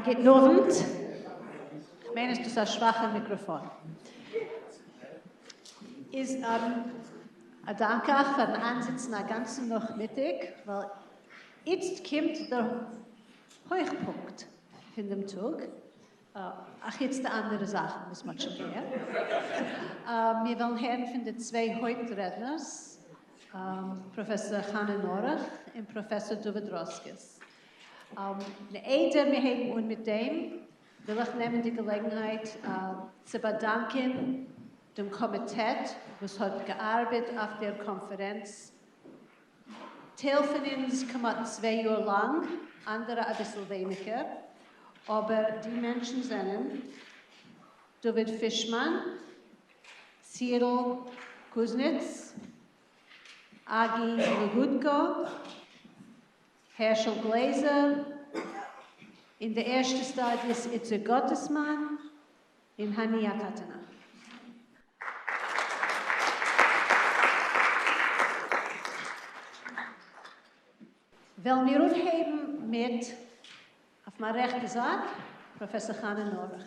Guten Abend. Ich meine, es ist ein schwaches Mikrofon. Ist ein Dank auch für den Ansatz nach ganzen Nachmittag, weil jetzt kommt der Höhepunkt von dem Tag. Ach, jetzt die andere Sache, muss man schon gehen. Wir wollen hören von den zwei Hauptredners, Professor Trעdανערס und Professor Dovydrowskis. Wir haben und mit dem will ich nehmen die Gelegenheit zu bedanken dem Komitee, was hat gearbeitet auf der Konferenz. Teil von uns kommt 2 Jahre lang, andere ein bisschen weniger. Aber die Menschen sind David Fischmann, Cyril Kuznets, Agi Legutko, Herschel Glaser, in der ersten Stadie ist Itze Gottesmann, in Hania Katana. Weil wir haben mit auf mijn rechte zaak, Professor Trעdανערס.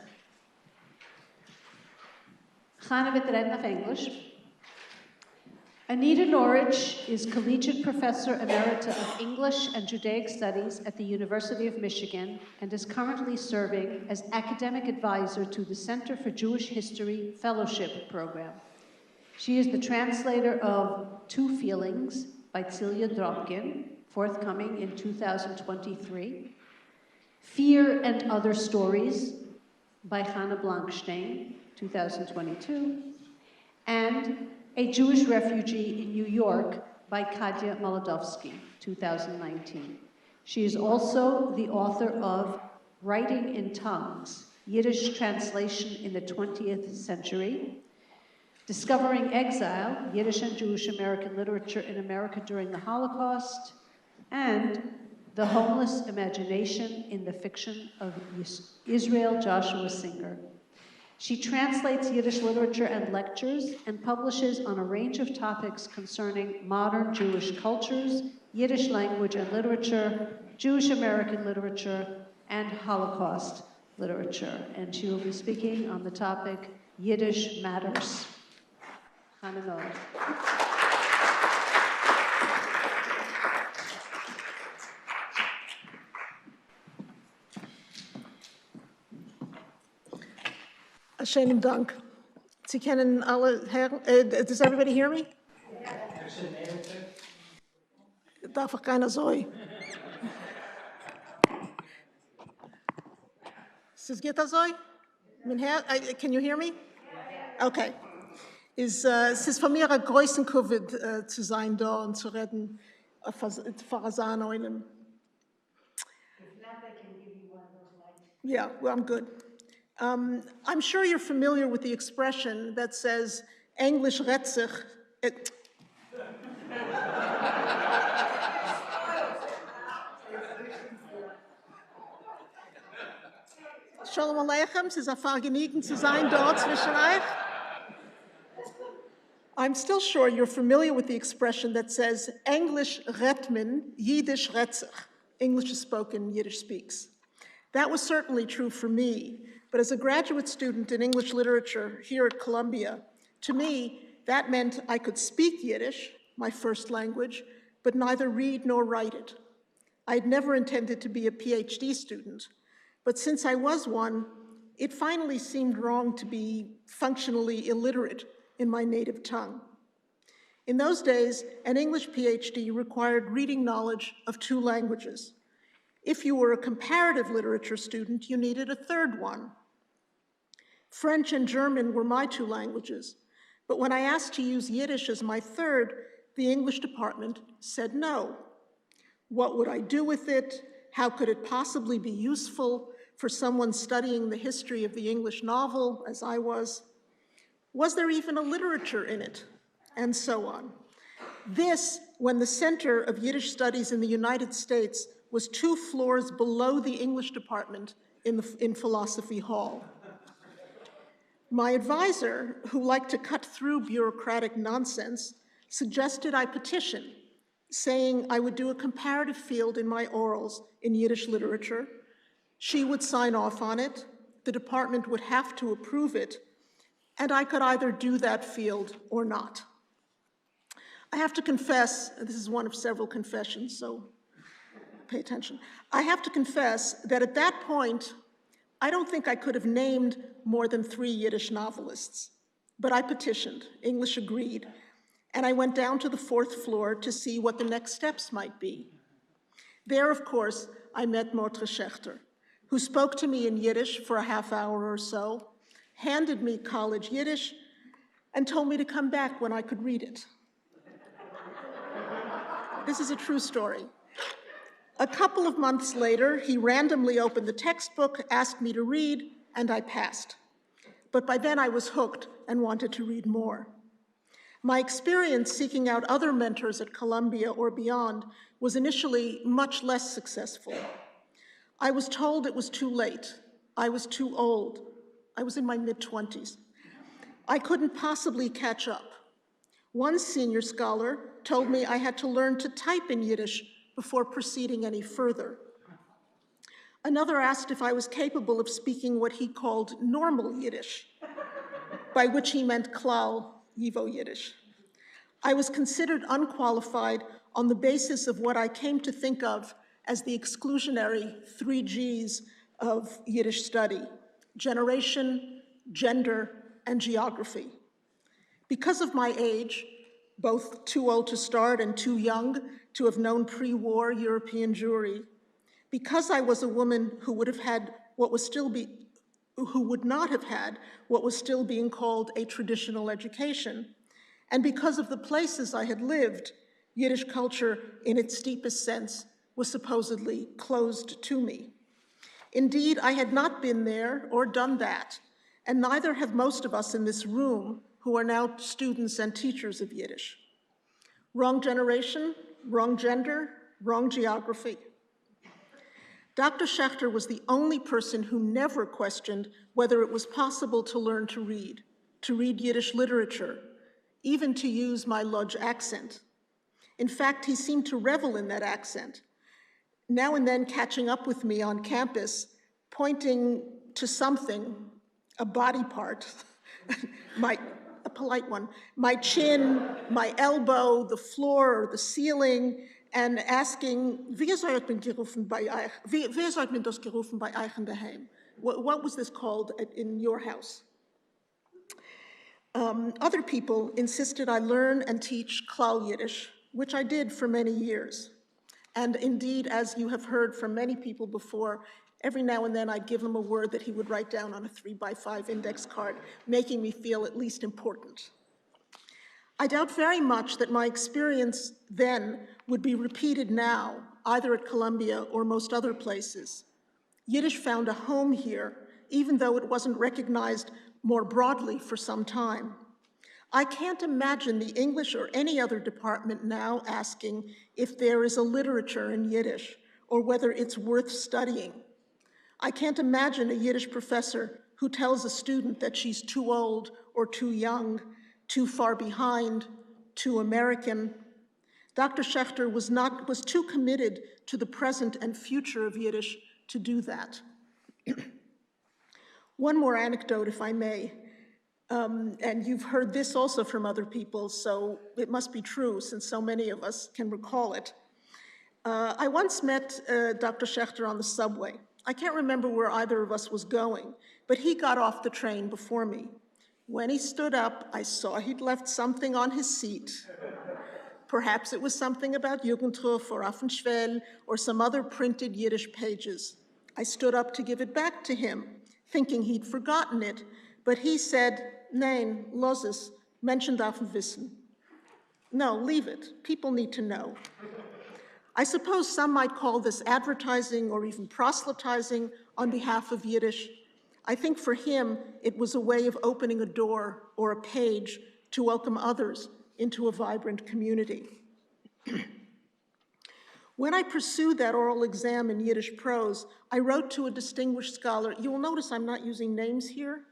Gaan we het reden of English. Anita Norwich is Collegiate Professor Emerita of English and Judaic Studies at the University of Michigan and is currently serving as academic advisor to the Center for Jewish History Fellowship Program. She is the translator of Two Feelings by Celia Dropkin, forthcoming in 2023. Fear and Other Stories by Hannah Blankstein, 2022, and A Jewish Refugee in New York by Katya Molodovsky, 2019. She is also the author of Writing in Tongues, Yiddish Translation in the 20th Century, Discovering Exile, Yiddish and Jewish American Literature in America During the Holocaust, and The Homeless Imagination in the Fiction of Israel Joshua Singer. She translates Yiddish literature and lectures and publishes on a range of topics concerning modern Jewish cultures, Yiddish language and literature, Jewish American literature, and Holocaust literature. And she will be speaking on the topic Yiddish Matters. Trעdανערס. Schönen Dank. Sie kennen alle Herren. Does everybody hear me? Darf ich keiner so? Geht das so? Can you hear me? Okay. Es ist von mir ein größten Covid zu sein da und zu reden für Sahneinen. Yeah, well, I'm good. I'm sure you're familiar with the expression that says, English redt sich. Shalom Aleichem, es ist ein Vergnügen zu sein dort zwischen euch. I'm still sure you're familiar with the expression that says, English redt man, Yiddish redt sich. English is spoken, Yiddish speaks. That was certainly true for me. But as a graduate student in English literature here at Columbia, to me, that meant I could speak Yiddish, my first language, but neither read nor write it. I had never intended to be a PhD student, but since I was one, it finally seemed wrong to be functionally illiterate in my native tongue. In those days, an English PhD required reading knowledge of 2 languages. If you were a comparative literature student, you needed a third one. French and German were my 2 languages, but when I asked to use Yiddish as my third, the English department said no. What would I do with it? How could it possibly be useful for someone studying the history of the English novel, as I was? Was there even a literature in it? And so on. This, when the Center of Yiddish Studies in the United States was 2 floors below the English department in Philosophy Hall. My advisor, who liked to cut through bureaucratic nonsense, suggested I petition, saying I would do a comparative field in my orals in Yiddish literature, She would sign off on it, the department would have to approve it, and I could either do that field or not. I have to confess, this is one of several confessions, so pay attention. I have to confess that at that point, I don't think I could have named more than 3 Yiddish novelists, but I petitioned, English agreed, and I went down to the 4th floor to see what the next steps might be. There, of course, I met Mordkhe Schaechter, who spoke to me in Yiddish for a half hour or so, handed me college Yiddish, and told me to come back when I could read it. This is a true story. A couple of months later, he randomly opened the textbook, asked me to read, and I passed. But by then I was hooked and wanted to read more. My experience seeking out other mentors at Columbia or beyond was initially much less successful. I was told it was too late. I was too old. I was in my mid-20s. I couldn't possibly catch up. One senior scholar told me I had to learn to type in Yiddish before proceeding any further. Another asked if I was capable of speaking what he called normal Yiddish, by which he meant klal Yivo Yiddish. I was considered unqualified on the basis of what I came to think of as the exclusionary 3 Gs of Yiddish study: generation, gender, and geography. Because of my age, both too old to start and too young to have known pre-war European Jewry, because I was a woman who would not have had what was still being called a traditional education, and because of the places I had lived, Yiddish culture in its deepest sense was supposedly closed to me. Indeed, I had not been there or done that, and neither have most of us in this room who are now students and teachers of Yiddish. Wrong generation, wrong gender, wrong geography. Dr. Schaechter was the only person who never questioned whether it was possible to learn to read Yiddish literature, even to use my Lodz accent. In fact, he seemed to revel in that accent, now and then catching up with me on campus, pointing to something, a body part, a polite one, my chin, my elbow, the floor, or the ceiling, and asking, wer sollt man das gerufen bei euch daheim? What was this called in your house? Other people insisted I learn and teach klal Yiddish, which I did for many years. And indeed, as you have heard from many people before, every now and then I'd give him a word that he would write down on a 3x5 index card, making me feel at least important. I doubt very much that my experience then would be repeated now, either at Columbia or most other places. Yiddish found a home here, even though it wasn't recognized more broadly for some time. I can't imagine the English or any other department now asking if there is a literature in Yiddish or whether it's worth studying. I can't imagine a Yiddish professor who tells a student that she's too old or too young, too far behind, too American. Dr. Schaechter was too committed to the present and future of Yiddish to do that. One more anecdote, if I may. And you've heard this also from other people, so it must be true since so many of us can recall it. I once met Dr. Schaechter on the subway. I can't remember where either of us was going, but he got off the train before me. When he stood up, I saw he'd left something on his seat. Perhaps it was something about Jugendruf or Affenschwell or some other printed Yiddish pages. I stood up to give it back to him, thinking he'd forgotten it, but he said, "Nein, los es, Menschen dürfen wissen." No, leave it, people need to know. I suppose some might call this advertising or even proselytizing on behalf of Yiddish. I think for him, it was a way of opening a door or a page to welcome others into a vibrant community. When I pursued that oral exam in Yiddish prose, I wrote to a distinguished scholar. You will notice I'm not using names here,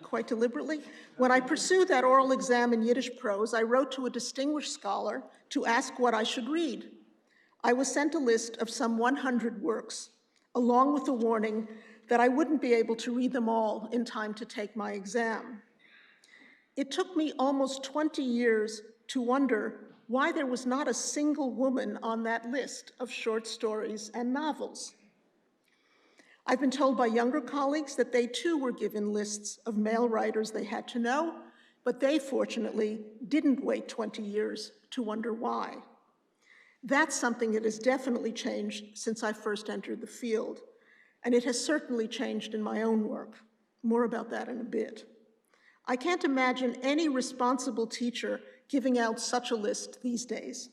quite deliberately. When I pursued that oral exam in Yiddish prose, I wrote to a distinguished scholar to ask what I should read. I was sent a list of some 100 works. along with the warning that I wouldn't be able to read them all in time to take my exam. It took me almost 20 years to wonder why there was not a single woman on that list of short stories and novels. I've been told by younger colleagues that they too were given lists of male writers they had to know, but they fortunately didn't wait 20 years to wonder why. That's something that has definitely changed since I first entered the field, and it has certainly changed in my own work. More about that in a bit. I can't imagine any responsible teacher giving out such a list these days.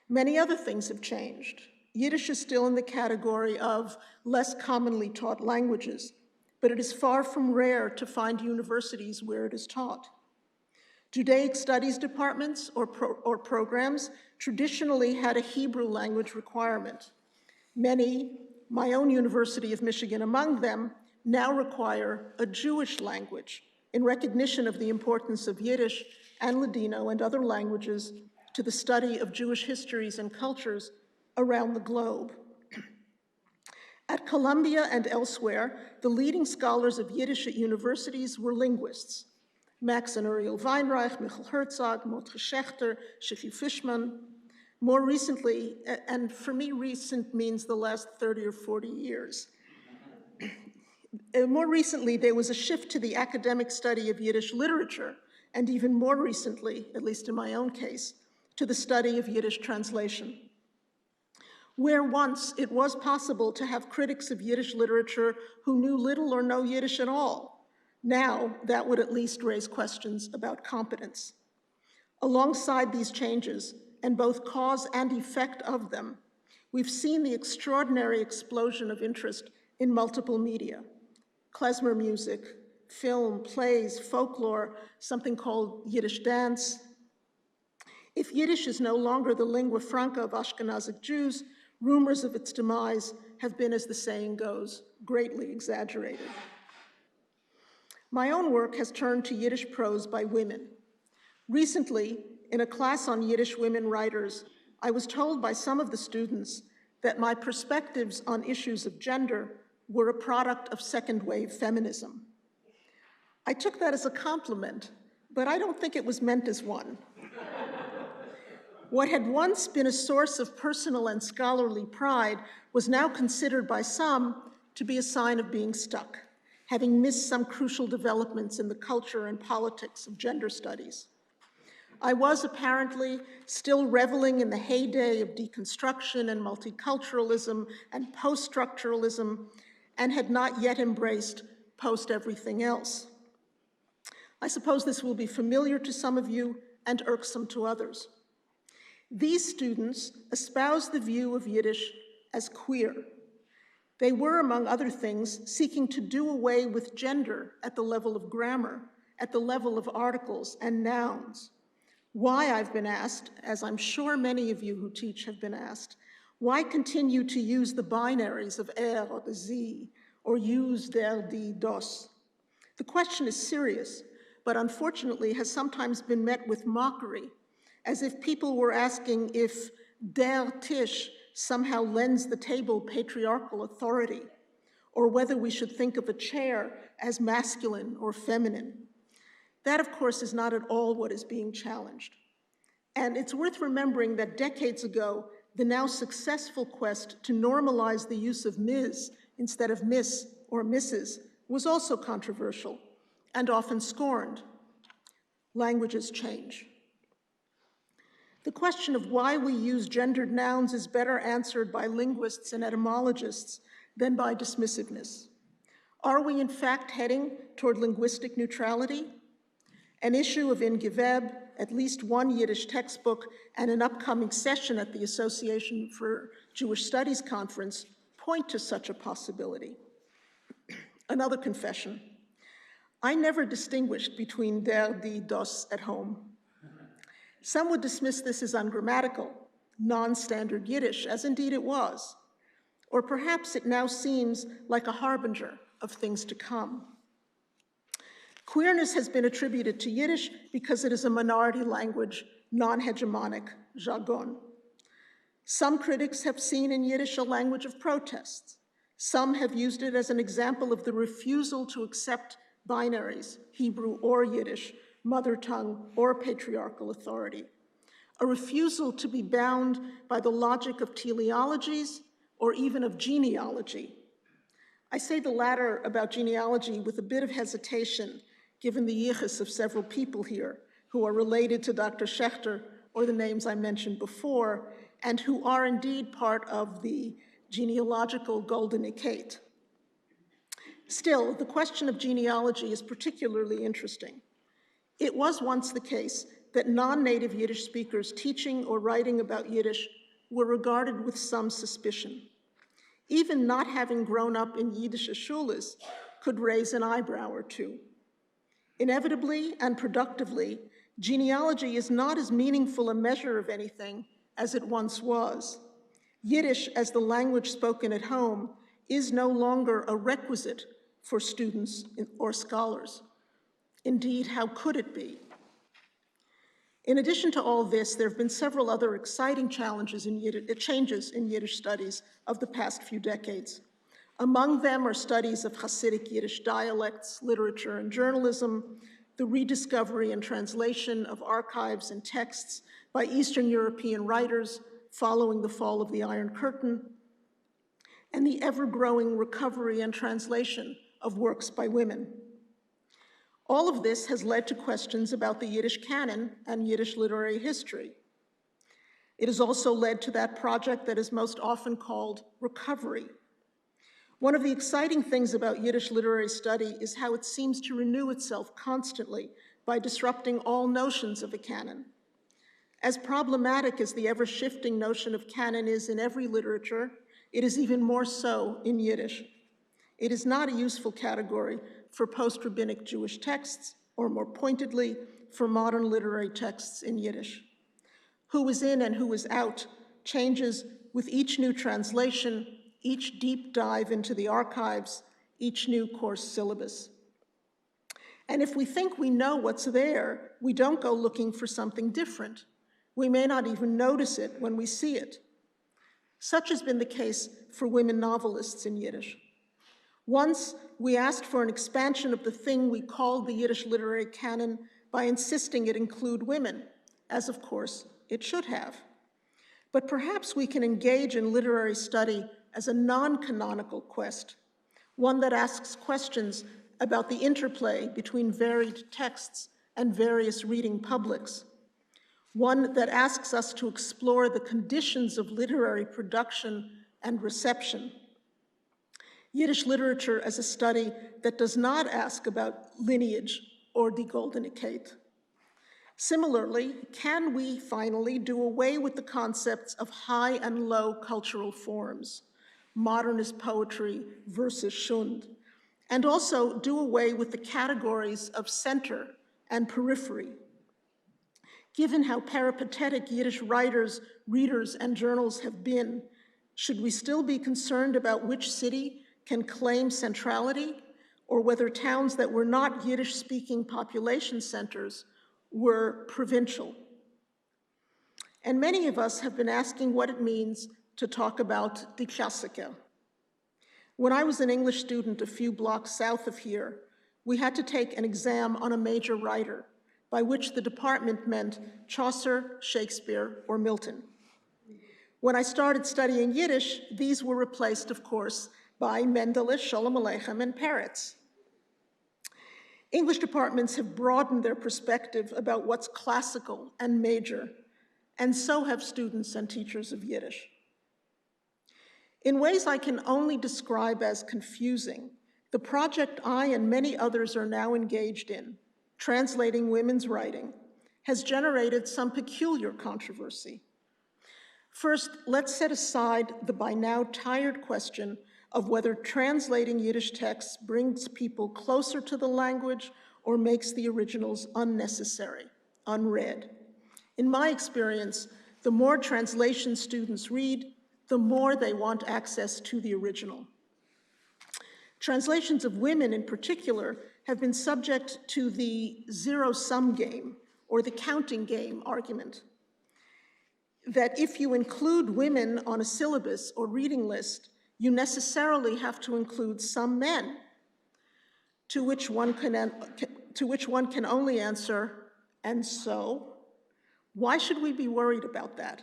Many other things have changed. Yiddish is still in the category of less commonly taught languages, but it is far from rare to find universities where it is taught. Judaic studies departments or programs traditionally had a Hebrew language requirement. Many, my own University of Michigan among them, now require a Jewish language in recognition of the importance of Yiddish and Ladino and other languages to the study of Jewish histories and cultures around the globe. At Columbia and elsewhere, the leading scholars of Yiddish at universities were linguists. Max and Uriel Weinreich, Michael Herzog, Mordkhe Schaechter, Shifty Fishman. More recently, and for me recent means the last 30 or 40 years, more recently there was a shift to the academic study of Yiddish literature, and even more recently, at least in my own case, to the study of Yiddish translation. Where once it was possible to have critics of Yiddish literature who knew little or no Yiddish at all, now that would at least raise questions about competence. Alongside these changes, and both cause and effect of them, we've seen the extraordinary explosion of interest in multiple media. Klezmer music, film, plays, folklore, something called Yiddish dance. If Yiddish is no longer the lingua franca of Ashkenazic Jews, rumors of its demise have been, as the saying goes, greatly exaggerated. My own work has turned to Yiddish prose by women. Recently, in a class on Yiddish women writers, I was told by some of the students that my perspectives on issues of gender were a product of second-wave feminism. I took that as a compliment, but I don't think it was meant as one. What had once been a source of personal and scholarly pride was now considered by some to be a sign of being stuck, having missed some crucial developments in the culture and politics of gender studies. I was apparently still reveling in the heyday of deconstruction and multiculturalism and post-structuralism, and had not yet embraced post-everything else. I suppose this will be familiar to some of you and irksome to others. These students espoused the view of Yiddish as queer. They were, among other things, seeking to do away with gender at the level of grammar, at the level of articles and nouns. Why, I've been asked, as I'm sure many of you who teach have been asked, why continue to use the binaries of or the z, or use der, die, das? The question is serious, but unfortunately has sometimes been met with mockery, as if people were asking if der Tisch somehow lends the table patriarchal authority, or whether we should think of a chair as masculine or feminine. That, of course, is not at all what is being challenged. And it's worth remembering that decades ago, the now successful quest to normalize the use of Ms. instead of Miss or Mrs. was also controversial and often scorned. Languages change. The question of why we use gendered nouns is better answered by linguists and etymologists than by dismissiveness. Are we in fact heading toward linguistic neutrality? An issue of In Geweb, at least one Yiddish textbook, and an upcoming session at the Association for Jewish Studies Conference point to such a possibility. Another confession. I never distinguished between der, die, das at home. Some would dismiss this as ungrammatical, non-standard Yiddish, as indeed it was. Or perhaps it now seems like a harbinger of things to come. Queerness has been attributed to Yiddish because it is a minority language, non-hegemonic jargon. Some critics have seen in Yiddish a language of protests, Some have used it as an example of the refusal to accept binaries, Hebrew or Yiddish, mother tongue or patriarchal authority, a refusal to be bound by the logic of teleologies or even of genealogy. I say the latter about genealogy with a bit of hesitation, given the yichus of several people here who are related to Dr. Schaechter or the names I mentioned before, and who are indeed part of the genealogical golden ecate. Still, the question of genealogy is particularly interesting. It was once the case that non-native Yiddish speakers teaching or writing about Yiddish were regarded with some suspicion. Even not having grown up in Yiddish shulas could raise an eyebrow or two. Inevitably and productively, genealogy is not as meaningful a measure of anything as it once was. Yiddish, as the language spoken at home, is no longer a requisite for students or scholars. Indeed, how could it be? In addition to all this, there have been several other exciting changes in Yiddish studies of the past few decades. Among them are studies of Hasidic Yiddish dialects, literature, and journalism, the rediscovery and translation of archives and texts by Eastern European writers following the fall of the Iron Curtain, and the ever-growing recovery and translation of works by women. All of this has led to questions about the Yiddish canon and Yiddish literary history. It has also led to that project that is most often called recovery. One of the exciting things about Yiddish literary study is how it seems to renew itself constantly by disrupting all notions of a canon. As problematic as the ever-shifting notion of canon is in every literature, it is even more so in Yiddish. It is not a useful category for post-rabbinic Jewish texts, or more pointedly, for modern literary texts in Yiddish. Who is in and who is out changes with each new translation, each deep dive into the archives, each new course syllabus. And if we think we know what's there, we don't go looking for something different. We may not even notice it when we see it. Such has been the case for women novelists in Yiddish. Once, we asked for an expansion of the thing we called the Yiddish literary canon by insisting it include women, as of course it should have. But perhaps we can engage in literary study as a non-canonical quest, one that asks questions about the interplay between varied texts and various reading publics, one that asks us to explore the conditions of literary production and reception. Yiddish literature as a study that does not ask about lineage or die goldene Kate. Similarly, can we finally do away with the concepts of high and low cultural forms, modernist poetry versus Schund, and also do away with the categories of center and periphery? Given how peripatetic Yiddish writers, readers, and journals have been, should we still be concerned about which city can claim centrality, or whether towns that were not Yiddish-speaking population centers were provincial? And many of us have been asking what it means to talk about die Klassiker. When I was an English student a few blocks south of here, we had to take an exam on a major writer, by which the department meant Chaucer, Shakespeare, or Milton. When I started studying Yiddish, these were replaced, of course, by Mendele, Sholem Aleichem, and Peretz. English departments have broadened their perspective about what's classical and major, and so have students and teachers of Yiddish. In ways I can only describe as confusing, the project I and many others are now engaged in, translating women's writing, has generated some peculiar controversy. First, let's set aside the by now tired question of whether translating Yiddish texts brings people closer to the language or makes the originals unnecessary, unread. In my experience, the more translation students read, the more they want access to the original. Translations of women in particular have been subject to the zero-sum game, or the counting game argument, that if you include women on a syllabus or reading list, you necessarily have to include some men, to which one can only answer, and so? Why should we be worried about that?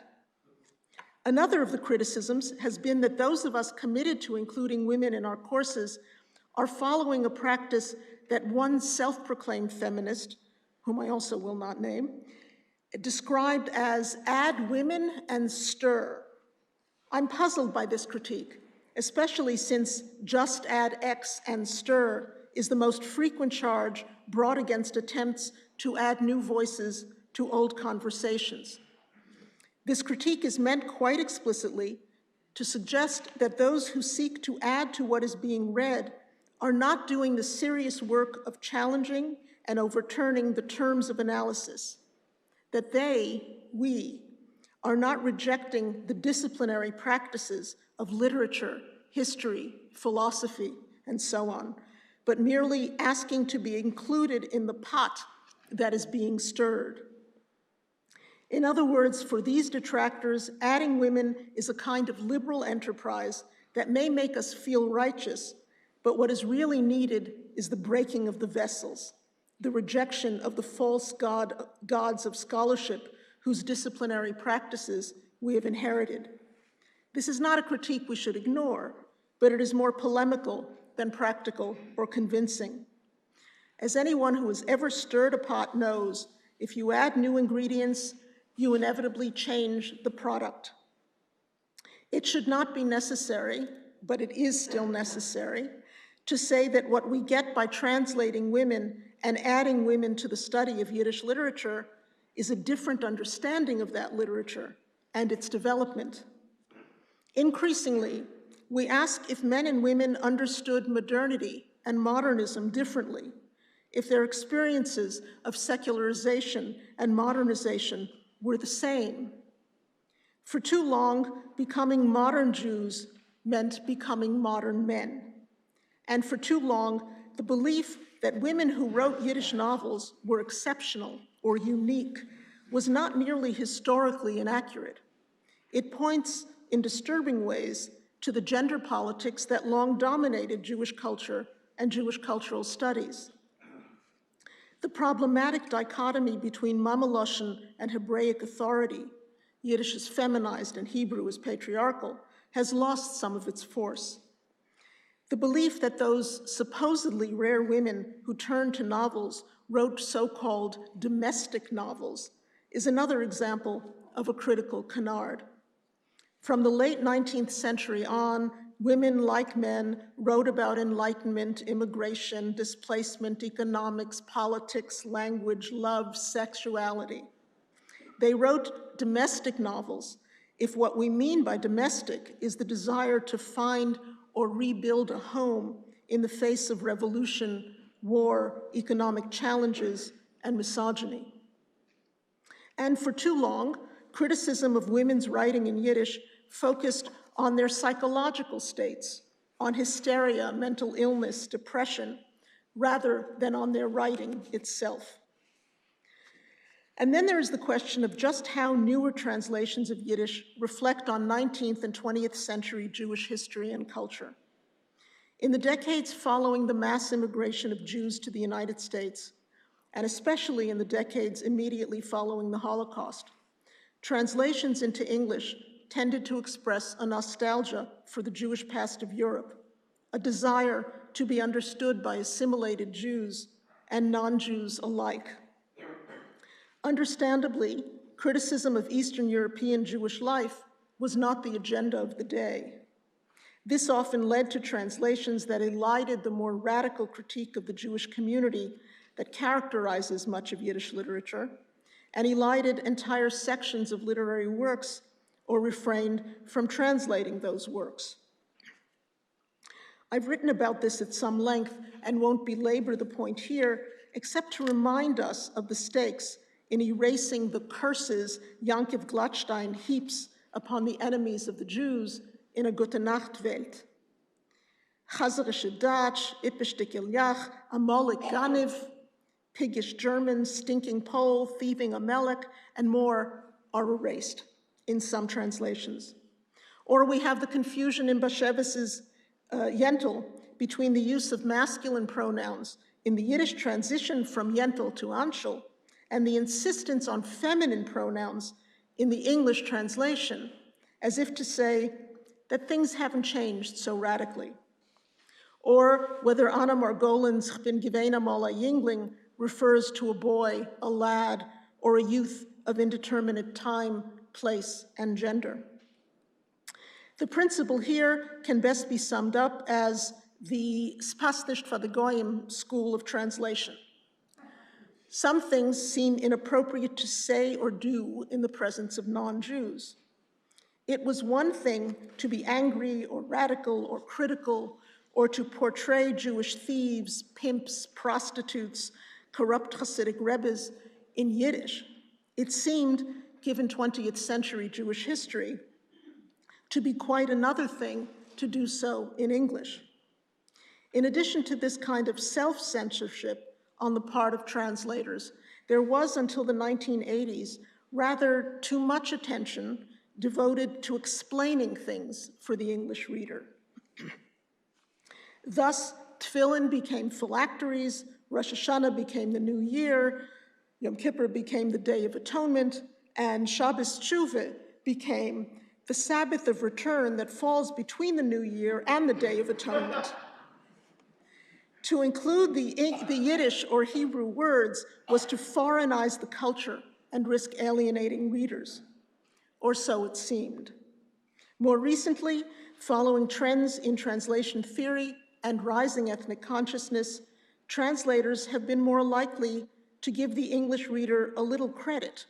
Another of the criticisms has been that those of us committed to including women in our courses are following a practice that one self-proclaimed feminist, whom I also will not name, described as add women and stir. I'm puzzled by this critique, especially since just add X and stir is the most frequent charge brought against attempts to add new voices to old conversations. This critique is meant quite explicitly to suggest that those who seek to add to what is being read are not doing the serious work of challenging and overturning the terms of analysis, that we, are not rejecting the disciplinary practices of literature, history, philosophy, and so on, but merely asking to be included in the pot that is being stirred. In other words, for these detractors, adding women is a kind of liberal enterprise that may make us feel righteous, but what is really needed is the breaking of the vessels, the rejection of the false gods of scholarship whose disciplinary practices we have inherited. This is not a critique we should ignore, but it is more polemical than practical or convincing. As anyone who has ever stirred a pot knows, if you add new ingredients, you inevitably change the product. It should not be necessary, but it is still necessary, to say that what we get by translating women and adding women to the study of Yiddish literature is a different understanding of that literature and its development. Increasingly, we ask if men and women understood modernity and modernism differently, if their experiences of secularization and modernization were the same. For too long, becoming modern Jews meant becoming modern men. And for too long, the belief that women who wrote Yiddish novels were exceptional or unique was not merely historically inaccurate. It points in disturbing ways to the gender politics that long dominated Jewish culture and Jewish cultural studies. The problematic dichotomy between Mamaloshen and Hebraic authority, Yiddish is feminized and Hebrew is patriarchal, has lost some of its force. The belief that those supposedly rare women who turned to novels wrote so-called domestic novels is another example of a critical canard. From the late 19th century on, women, like men, wrote about enlightenment, immigration, displacement, economics, politics, language, love, sexuality. They wrote domestic novels, if what we mean by domestic is the desire to find or rebuild a home in the face of revolution, war, economic challenges, and misogyny. And for too long, criticism of women's writing in Yiddish focused on their psychological states, on hysteria, mental illness, depression, rather than on their writing itself. And then there is the question of just how newer translations of Yiddish reflect on 19th and 20th century Jewish history and culture. In the decades following the mass immigration of Jews to the United States, and especially in the decades immediately following the Holocaust, translations into English tended to express a nostalgia for the Jewish past of Europe, a desire to be understood by assimilated Jews and non-Jews alike. Understandably, criticism of Eastern European Jewish life was not the agenda of the day. This often led to translations that elided the more radical critique of the Jewish community that characterizes much of Yiddish literature, and elided entire sections of literary works or refrained from translating those works. I've written about this at some length and won't belabor the point here, except to remind us of the stakes in erasing the curses Yankiv Gladstein heaps upon the enemies of the Jews in a Gute Nacht Welt. Chazerische Dutch, Ippish Dikilyach, Amolik Ganiv, piggish German, stinking Pole, thieving Amalek, and more are erased in some translations. Or we have the confusion in Bashevis's Yentl between the use of masculine pronouns in the Yiddish transition from Yentl to Anshel and the insistence on feminine pronouns in the English translation, as if to say that things haven't changed so radically. Or whether Anna Margolin's "Ich bin gewesen einmal a Jüngling" refers to a boy, a lad, or a youth of indeterminate time, place, and gender. The principle here can best be summed up as the Spastisht Vadegoyim school of translation. Some things seem inappropriate to say or do in the presence of non-Jews. It was one thing to be angry or radical or critical or to portray Jewish thieves, pimps, prostitutes, corrupt Hasidic rebbes in Yiddish. It seemed, given 20th century Jewish history, to be quite another thing to do so in English. In addition to this kind of self-censorship on the part of translators, there was until the 1980s rather too much attention devoted to explaining things for the English reader. Thus, tefillin became phylacteries, Rosh Hashanah became the New Year, Yom Kippur became the Day of Atonement, and Shabbos Tshuva became the Sabbath of return that falls between the New Year and the Day of Atonement. To include the Yiddish or Hebrew words was to foreignize the culture and risk alienating readers, or so it seemed. More recently, following trends in translation theory and rising ethnic consciousness, translators have been more likely to give the English reader a little credit,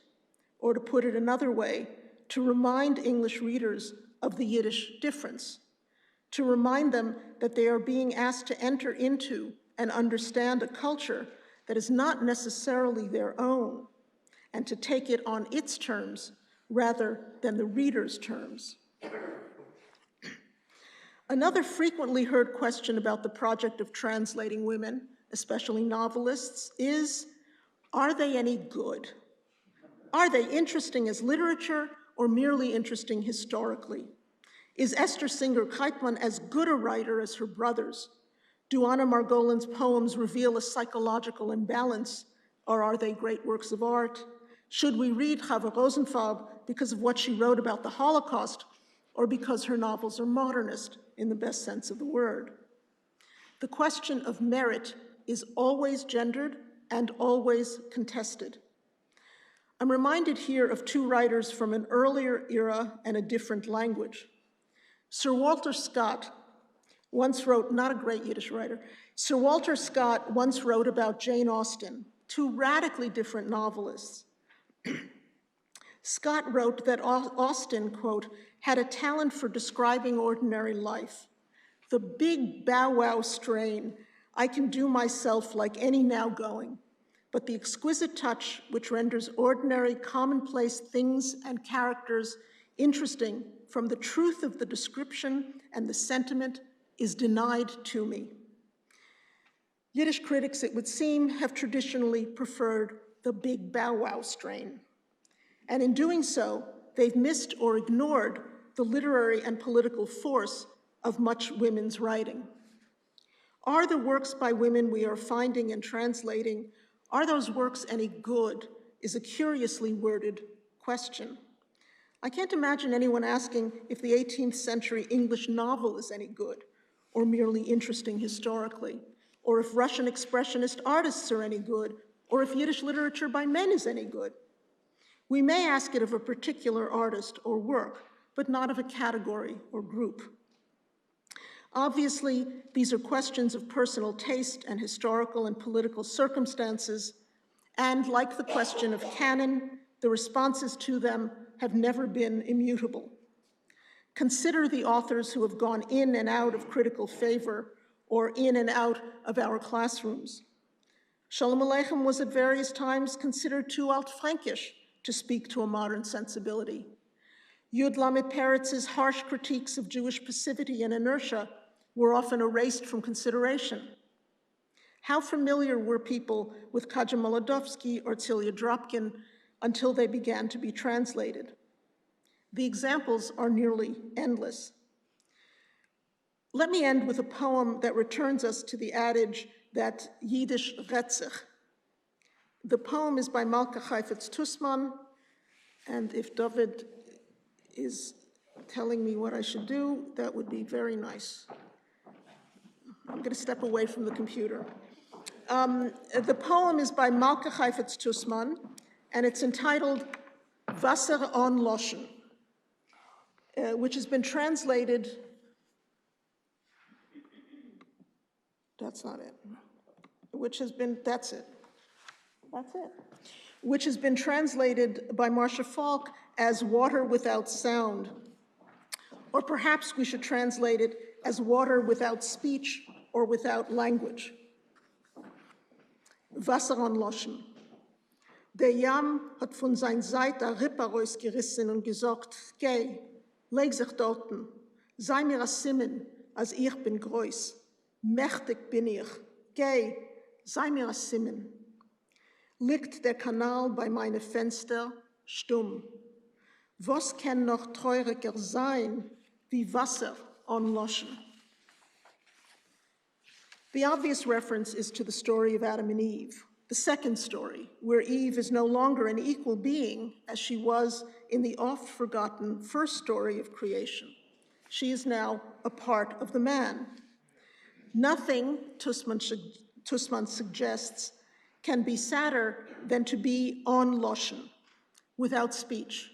or to put it another way, to remind English readers of the Yiddish difference, to remind them that they are being asked to enter into and understand a culture that is not necessarily their own, and to take it on its terms rather than the reader's terms. Another frequently heard question about the project of translating women, especially novelists, is, are they any good? Are they interesting as literature or merely interesting historically? Is Esther Singer-Keitman as good a writer as her brothers? Do Anna Margolin's poems reveal a psychological imbalance, or are they great works of art? Should we read Chava Rosenfeld because of what she wrote about the Holocaust, or because her novels are modernist in the best sense of the word? The question of merit is always gendered and always contested. I'm reminded here of two writers from an earlier era and a different language. Sir Walter Scott once wrote, not a great Yiddish writer, Sir Walter Scott once wrote about Jane Austen, two radically different novelists. Scott wrote that Austen, quote, had a talent for describing ordinary life. The big bow-wow strain, I can do myself like any now going, but the exquisite touch which renders ordinary, commonplace things and characters interesting from the truth of the description and the sentiment is denied to me. Yiddish critics, it would seem, have traditionally preferred the big bow-wow strain. And in doing so, they've missed or ignored the literary and political force of much women's writing. Are the works by women we are finding and translating, are those works any good, is a curiously worded question. I can't imagine anyone asking if the 18th century English novel is any good, or merely interesting historically, or if Russian expressionist artists are any good, or if Yiddish literature by men is any good. We may ask it of a particular artist or work, but not of a category or group. Obviously, these are questions of personal taste and historical and political circumstances, and like the question of canon, the responses to them have never been immutable. Consider the authors who have gone in and out of critical favor or in and out of our classrooms. Shalom Aleichem was at various times considered too alt-Frankish to speak to a modern sensibility. Yud Lamed Peretz's harsh critiques of Jewish passivity and inertia were often erased from consideration. How familiar were people with Kaja Molodovsky or Celia Dropkin until they began to be translated? The examples are nearly endless. Let me end with a poem that returns us to the adage that Yiddish redt sich. The poem is by Mordkhe Schaechter, and if David is telling me what I should do, that would be very nice. I'm going to step away from the computer. The poem is by Mordkhe Schaechter, and it's entitled Wasser on Loschen, which has been translated, that's not it, which has been, that's it, which has been translated by Marcia Falk as water without sound. Or perhaps we should translate it as water without speech or without language. Wasser on Loschen. Der Jam hat von sein Seid a Rippe rausgerissen und gesagt, geh, leg sich dorten, sei mir a Simmen, als ich bin groß. Mächtig bin ich, geh, sei mir a Simmen. Liegt der Kanal bei meine Fenster stumm. Was kann noch treuriger sein, wie Wasser on Loschen? The obvious reference is to the story of Adam and Eve, the second story, where Eve is no longer an equal being as she was in the oft-forgotten first story of creation. She is now a part of the man. Nothing, Tussman suggests, can be sadder than to be on Loschen, without speech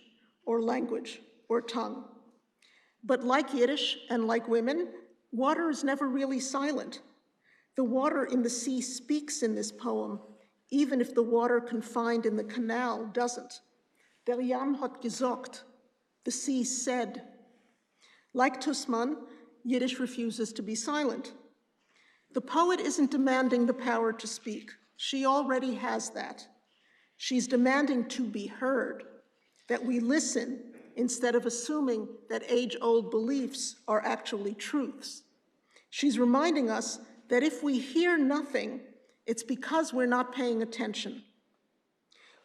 or language or tongue. But like Yiddish and like women, water is never really silent. The water in the sea speaks in this poem, even if the water confined in the canal doesn't. Der Jam hat gesagt, the sea said. Like Tussman, Yiddish refuses to be silent. The poet isn't demanding the power to speak. She already has that. She's demanding to be heard, that we listen instead of assuming that age-old beliefs are actually truths. She's reminding us that if we hear nothing, it's because we're not paying attention.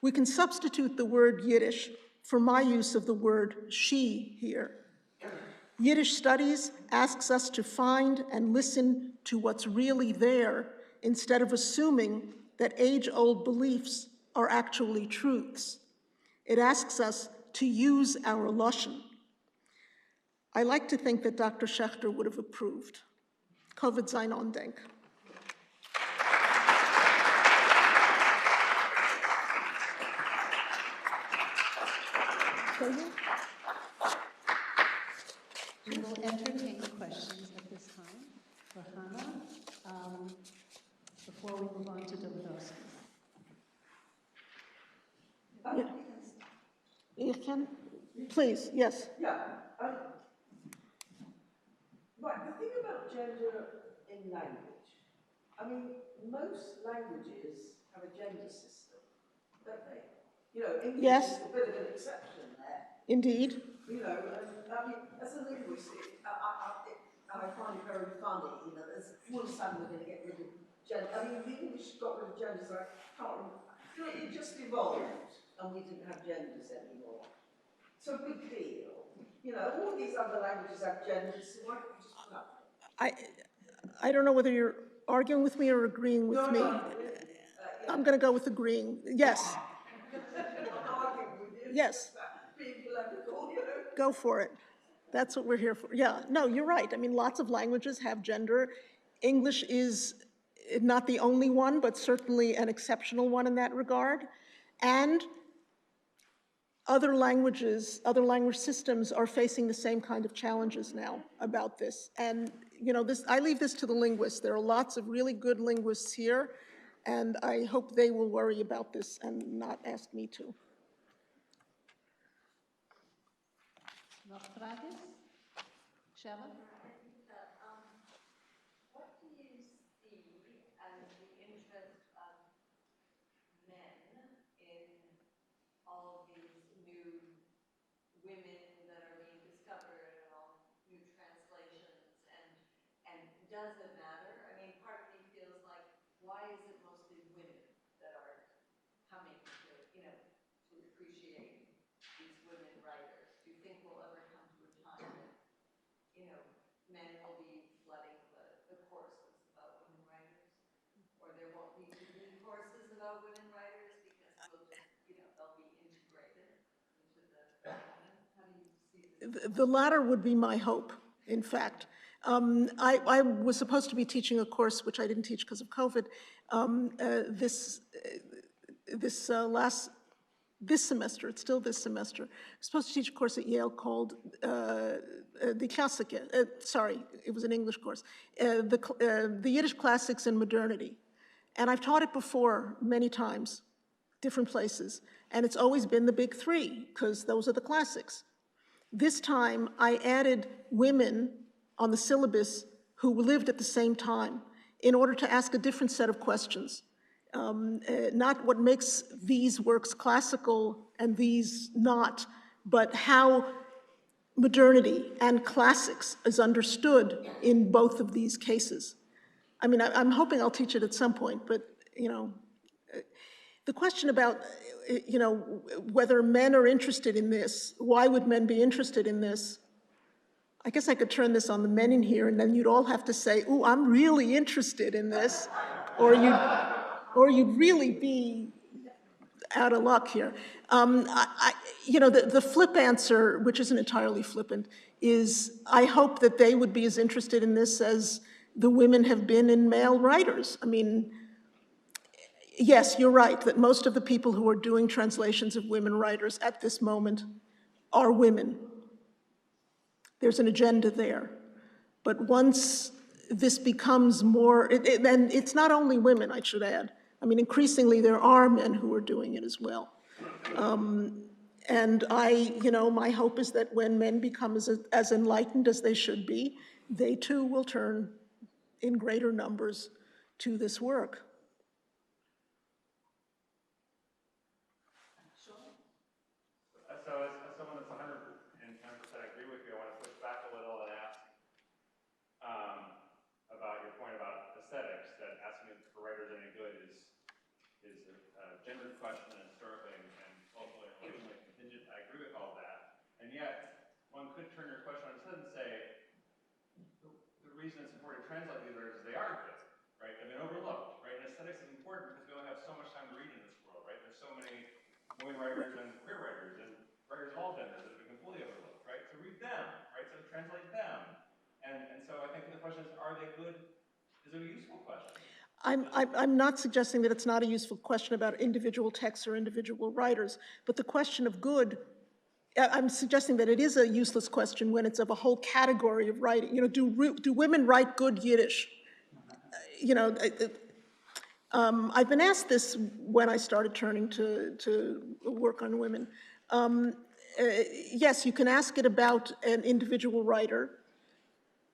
We can substitute the word Yiddish for my use of the word she here. Yiddish studies asks us to find and listen to what's really there instead of assuming that age-old beliefs are actually truths. It asks us to use our Loschen. I like to think that Dr. Schaechter would have approved. Kavod sein Ondenk. We will entertain questions at this time for Hannah before we move on to Davidowski. Heiכן, please, yes. Yeah. Right, the thing about gender in language, I mean, most languages have a gender system, don't they? You know, English Yes. is a bit of an exception there. Indeed. You know, and I mean, as a linguist, I find it very funny, you know, as all of a sudden we're going to get rid of gender. I mean, the English got rid of genders, I can't remember. You know, it just evolved, and we didn't have genders anymore. It's a big deal. You know, all these other languages have genders, so why don't we just put up? I don't know whether you're arguing with me or agreeing with me. I'm going to go with agreeing. Yes. I'm not arguing with you. Yes. Being polemical, you know. Go for it. That's what we're here for. Yeah, no, you're right. I mean, lots of languages have gender. English is not the only one, but certainly an exceptional one in that regard. And other language systems are facing the same kind of challenges now about this. And, you know, I leave this to the linguists. There are lots of really good linguists here, and I hope they will worry about this and not ask me to. Noch Fragen? Shella? What do you see as the interest of men in all these new women that are being discovered and all new translations, and does it matter? I mean, part of me feels like, why is it mostly women that are coming to, you know, to appreciate these women writers? Do you think we'll the latter would be my hope, in fact. I was supposed to be teaching a course, which I didn't teach because of COVID, this semester, it's still this semester. I was supposed to teach a course at Yale called the Klassiker, sorry, it was an English course, the Yiddish Classics and Modernity. And I've taught it before many times, different places, and it's always been the big three, because those are the classics. This time, I added women on the syllabus who lived at the same time in order to ask a different set of questions. Not what makes these works classical and these not, but how modernity and classics is understood in both of these cases. I mean, I'm hoping I'll teach it at some point, but, you know, the question about, you know, whether men are interested in this, why would men be interested in this? I guess I could turn this on the men in here, and then you'd all have to say, "Ooh, I'm really interested in this," or you'd really be out of luck here. You know, the flip answer, which isn't entirely flippant, is I hope that they would be as interested in this as the women have been in male writers. I mean, yes, you're right, that most of the people who are doing translations of women writers at this moment are women. There's an agenda there. But once this becomes more, and it's not only women, I should add. I mean, increasingly there are men who are doing it as well. And you know, my hope is that when men become as enlightened as they should be, they too will turn in greater numbers to this work. So as someone that's 110% agree with you, I want to push back a little and ask about your point about aesthetics, that asking if the writers are any good is a gender question and historically and culturally and relationally contingent. I agree with all that. And yet, one could turn your question on its head and say, the reason it's important to translate these writers is they are good, right? They've been overlooked, right? And aesthetics is important because we only have so much time to read in this world, right? There's so many women writers and queer writers and writers of all genders that have been completely overlooked, right? So read them, right? So translate them. And so I think the question is, are they good? Is it a useful question? I'm not suggesting that it's not a useful question about individual texts or individual writers, but the question of good, I'm suggesting that it is a useless question when it's of a whole category of writing. You know, do women write good Yiddish? You know, I've been asked this when I started turning to work on women. Yes, you can ask it about an individual writer,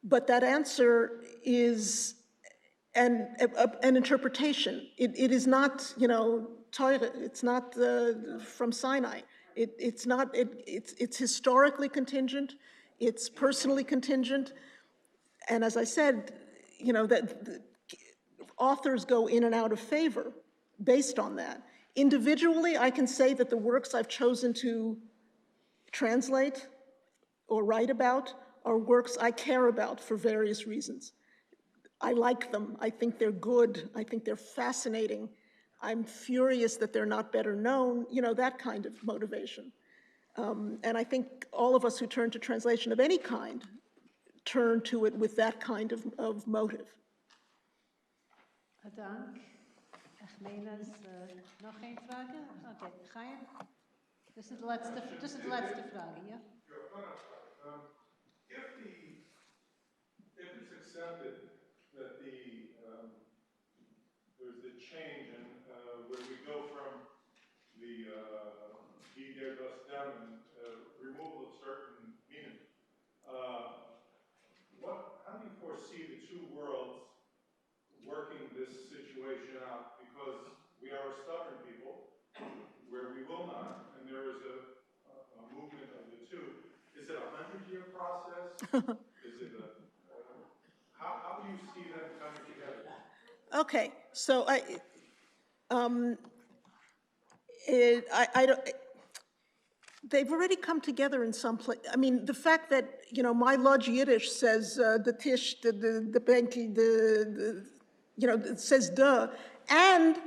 but that answer is an interpretation. It is not, you know, Torah. It's not from Sinai. It's historically contingent. It's personally contingent. And as I said, you know, that authors go in and out of favor based on that. Individually, I can say that the works I've chosen to translate or write about are works I care about for various reasons. I like them. I think they're good. I think they're fascinating. I'm furious that they're not better known, you know, that kind of motivation. And I think all of us who turn to translation of any kind turn to it with that kind of motive. Dank. Ich meine, noch eine Frage? Okay, Chaim? Das ist die letzte Frage, ja? If it's accepted that there's the change in where we go from the removal of certain meaning, how do you foresee the two worlds working this situation out? Because we are a stubborn people, where we will not, and there is a movement of the two. Is it a 100-year process? Is it how do you see them coming together? Okay, so I don't. They've already come together in some place. I mean, the fact that, you know, my Lodge Yiddish says the tish, the benki, you know, it says duh, and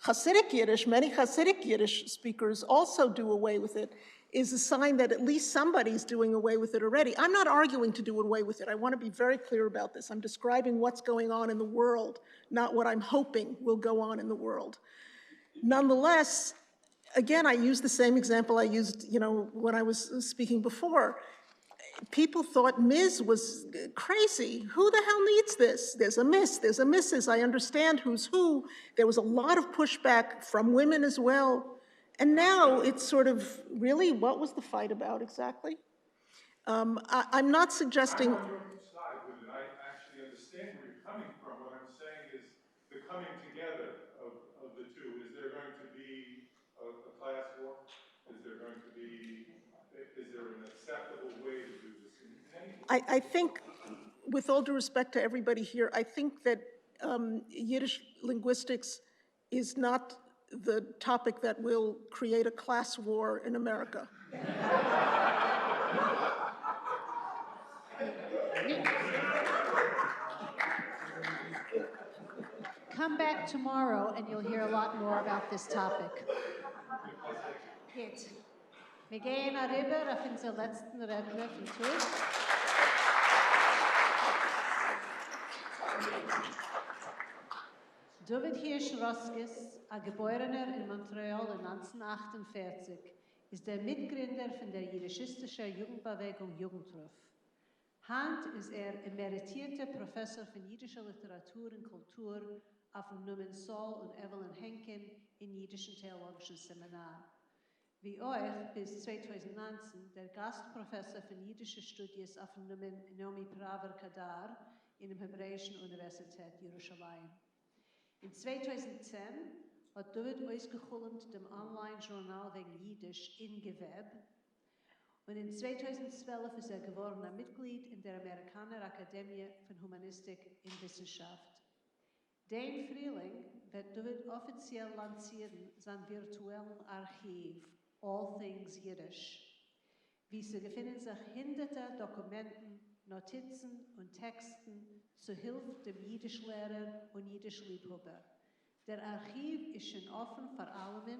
Hasidic Yiddish, many Hasidic Yiddish speakers also do away with it. is a sign that at least somebody's doing away with it already. I'm not arguing to do away with it. I want to be very clear about this. I'm describing what's going on in the world, not what I'm hoping will go on in the world. Nonetheless, again, I use the same example I used, when I was speaking before. People thought Ms. was crazy. Who the hell needs this? There's a Miss, there's a Mrs. I understand who's who. There was a lot of pushback from women as well. And now it's sort of, really, what was the fight about exactly? I'm not suggesting... I'm on your side with it. I actually understand where you're coming from. What I'm saying is the coming together of the two. Is there going to be a class war? Is there an acceptable way to do this in any? I think, with all due respect to everybody here, I think that Yiddish linguistics is not the topic that will create a class war in America. Come back tomorrow and you'll hear a lot more about this topic. Gut. Wir gehen rüber auf unsere letzten Redner von Tug. David Hirsch-Roskis, ein Geborener in Montreal in 1948, ist der Mitgründer von der jiddischistischen Jugendbewegung Jugendruf. Hand ist emeritierter Professor für jiddische Literatur und Kultur auf dem Numen Saul und Evelyn Henkin im jiddischen theologischen Seminar. Wie euch bis 2019 der Gastprofessor für jiddische Studien auf dem Numen Nomi Praver Kadar in der Hebräischen Universität Jerusalem. In 2010 hat David ausgehüllt dem Online-Journal wegen Jiddisch in Geweb. Und in 2012 ist geworden ein Mitglied in der Amerikaner Akademie von Humanistik und Wissenschaft. Den Frühling wird David offiziell lancieren sein virtuellen Archiv All Things Yiddish. Wie sie befinden sich hunderte Dokumenten, Notizen und Texten zu Hilfe dem Jiddischlehrer und Jiddischliebhaber. Der Archiv ist schon offen für alle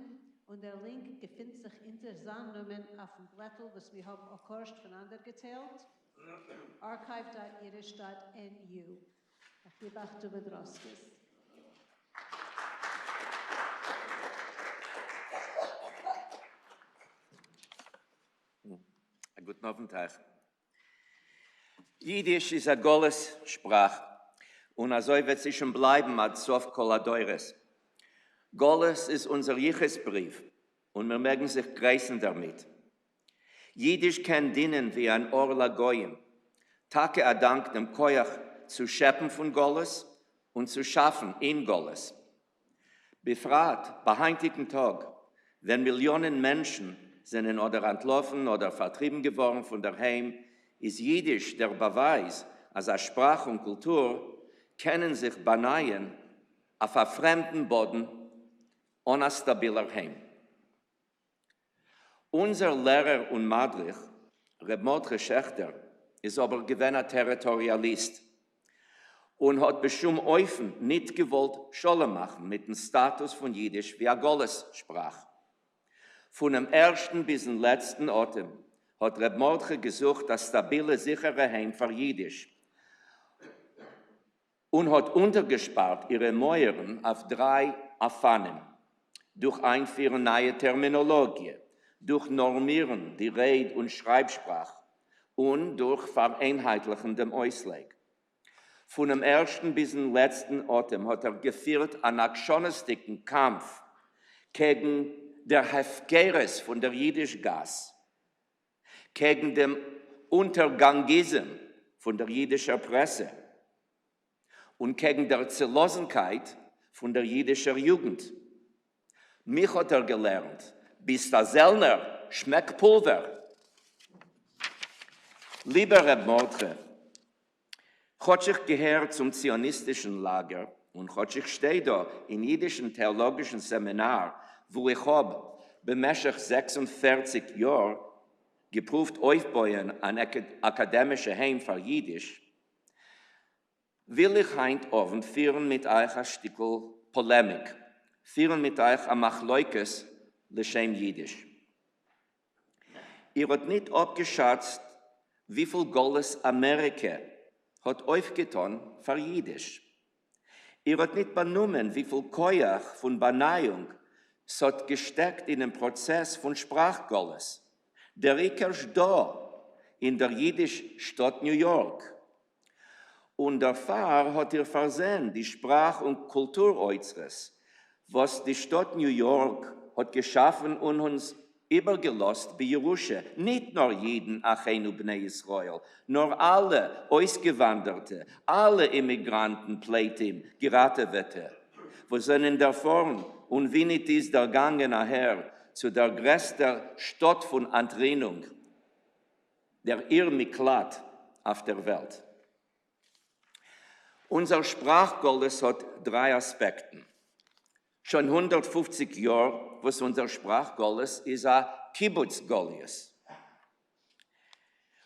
und der Link befindet sich hinter Sandnummern auf dem Blättel, was wir haben auch kurz voneinander geteilt. archive.yiddish.nu. Ich gebe auch David Roskis. Guten Abend, euch. Yiddish ist eine goles Sprache und so wird sie schon bleiben als Sof Koladeures. Goles ist unser Jichesbrief und wir mögen sich greifen damit. Yiddish kann dienen wie ein Orla Goyim, Tage a Dank dem Koyach zu schöpfen von Goles und zu schaffen in Goles. Befragt, bei heutigen Tag, wenn Millionen Menschen sind oder entlaufen oder vertrieben geworden von daheim, ist Jiddisch der Beweis, als eine Sprache und Kultur können sich beneien auf einem fremden Boden ohne stabiler Heim. Unser Lehrer und Madrich, Mordkhe Schaechter, ist aber gewesen Territorialist und hat bestimmt Eufen nicht gewollt Scholle machen mit dem Status von Jiddisch wie eine Goles-Sprache. Von dem ersten bis zum letzten Atem hat Mordkhe gesucht das stabile, sichere Heim für Jiddisch und hat untergespart ihre Mäuren auf 3 Afanen, durch Einführen neue Terminologie, durch Normieren die Red- und Schreibsprache und durch Vereinheitlichen dem Ausleg. Von dem ersten bis zum letzten Atem hat geführt einen aktionistiken Kampf gegen der Hefgeres von der Jiddischgas, gegen den Untergangism von der jiddischen Presse und gegen der Zerlosenkeit von der jiddischen Jugend. Mich hat gelernt, bis der Sellner schmeckt Pulver. Lieber Reb Mordkhe, ich gehöre zum zionistischen Lager und ich stehe da im jiddischen theologischen Seminar, wo ich habe bemaschig 46 Jahren geprüft aufbauen an akademische Heim für Jiddisch, will ich heint offen führen mit euch ein Stückel Polemik, führen mit euch ein Machleukes L'Shem Jiddisch. Hat nicht abgeschätzt, wie viel Golles Amerika hat aufgetan für Jiddisch. Hat nicht benommen, wie viel Koyach von Beneiung es hat gesteckt in den Prozess von Sprachgolles. Der Ikar da in der Jiddisch-Stadt New York. Und der Pfarr hat versehen die Sprach- und Kulturäußeres, was die Stadt New York hat geschaffen und uns übergelost bei Jerusche. Nicht nur jeden Achenu Bnei Israel, nur alle Ausgewanderte, alle Immigranten, Pleitim, Geratewette, wo sind davon und wie nicht ist der Gange nachher zu der größten Stadt von Antrennung, der Irrmiklat auf der Welt. Unser Sprachgoldes hat 3 Aspekte. Schon 150 Jahre, was unser Sprachgoldes ist, ein Kibbutz-Golies.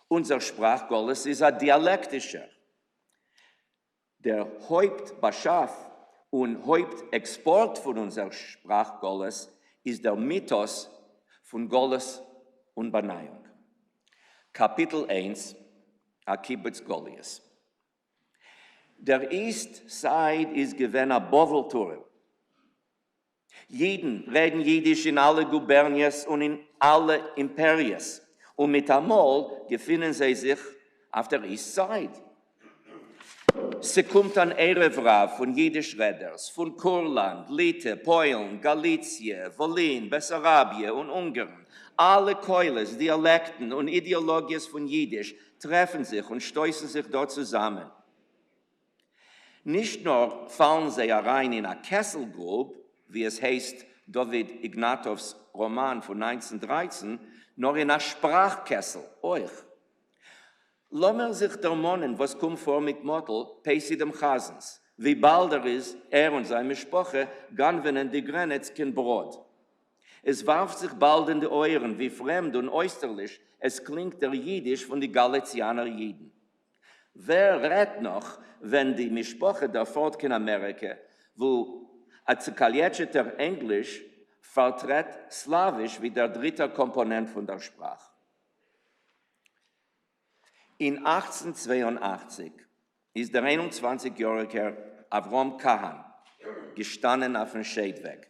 Unser Sprachgoldes ist ein dialektischer. Der Hauptbeschaff und Hauptexport von unser Sprachgoldes ist der Mythos von Golles und Beneiung. Kapitel 1, a Kibbutz-Golies. Der East Side ist gewesen a Bovelturm. Jeden reden Jiddisch in alle Gubernias und in alle Imperies. Und mit einmal befinden sie sich auf der East Side. Sie kommt an Erevrav von Jiddisch-Reders, von Kurland, Lite, Polen, Galizie, Volin, Bessarabie und Ungarn. Alle Keules, Dialekten und Ideologies von Jiddisch treffen sich und stoßen sich dort zusammen. Nicht nur fallen sie herein in eine Kesselgrube, wie es heißt, David Ignatows Roman von 1913, nur in einer Sprachkessel, euch. Lassen wir sich dermonnen, was kommt vor mit Mottel, Pesi dem Chasens. Wie bald ist, und seine Sprache, ganwenen die Grenze kein Brot. Es warf sich bald in die Ohren, wie fremd und äußerlich, es klingt der Jiddisch von den Galizianer Jiden. Wer redt noch, wenn die Mischproche der Fort in Amerika, wo ein zerkaljetscheter Englisch vertritt Slawisch wie der dritte Komponent von der Sprache. In 1882 ist der 21-jährige Avrom Kahan gestanden auf dem Scheidweg.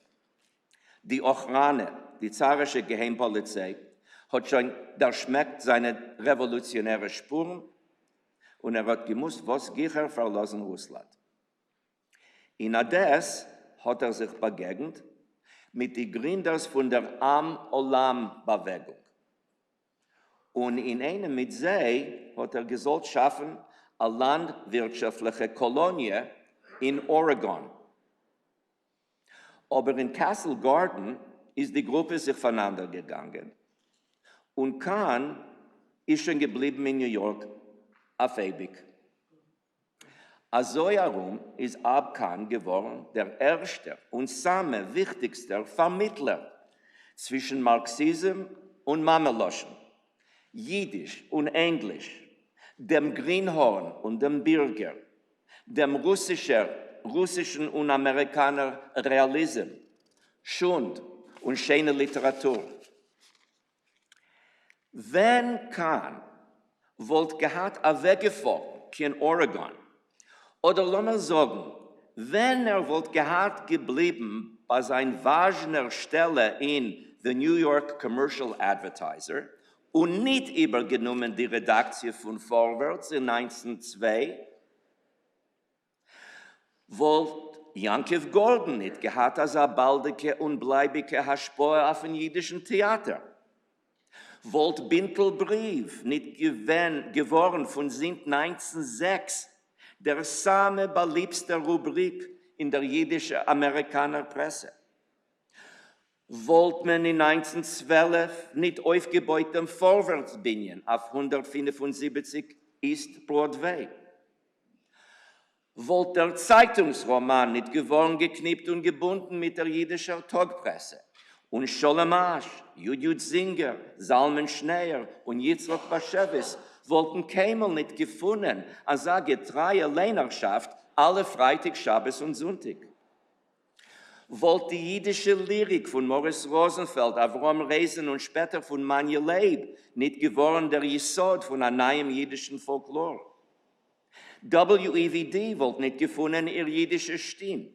Die Ochrane, die zarische Geheimpolizei, hat schon geschmeckt seine revolutionären Spuren und hat gewusst, was Gähã verlassen Russland. In Ades hat sich begegnet mit den Gründern von der Am-Olam-Bewegung. Und in einem mit sie hat gesollt schaffen eine landwirtschaftliche Kolonie in Oregon. Aber in Castle Garden ist die Gruppe sich voneinander gegangen. Und Kahn ist schon geblieben in New York auf ewig. Also herum ist Kahn geworden der erste und samme wichtigste Vermittler zwischen Marxismus und Mameloschen, Jiddisch und Englisch, dem Greenhorn und dem Bürger, dem russischen und Amerikaner Realismus, Schund und schöne Literatur. Wenn Kahn wollte gehabt weggefahren in Oregon, oder lass mal sagen, wenn wollte gehabt geblieben bei seiner wagener Stelle in The New York Commercial Advertiser und nicht übergenommen die Redaktion von Vorwärts in 1902, wollte Yankiv Gordon nicht gehabt als baldige und bleibige Haspor auf dem jüdischen Theater. Wollte Bintelbrief nicht geworden von Sint 1906, der same beliebste Rubrik in der jüdischen Amerikanerpresse. Wollte man in 1912 nicht aufgebeutem Vorwärtsbinien auf 175 East Broadway. Wollte der Zeitungsroman nicht geworden geknippt und gebunden mit der jüdischen Tagpresse. Und Scholemasch, Judith Singer, Salmen Schneer und Yitzhak Bashevis wollten keinmal nicht gefunden, als eine getreue Lehnerschaft alle Freitag, Schabbos und Sonntag. wollte die jiddische Lyrik von Morris Rosenfeld, Avrom Reisen und später von Manje Leib nicht geworden der Jesod von einer neuen jiddischen Folklore. WEVD wollte nicht gefunden ihr jiddische Stimme.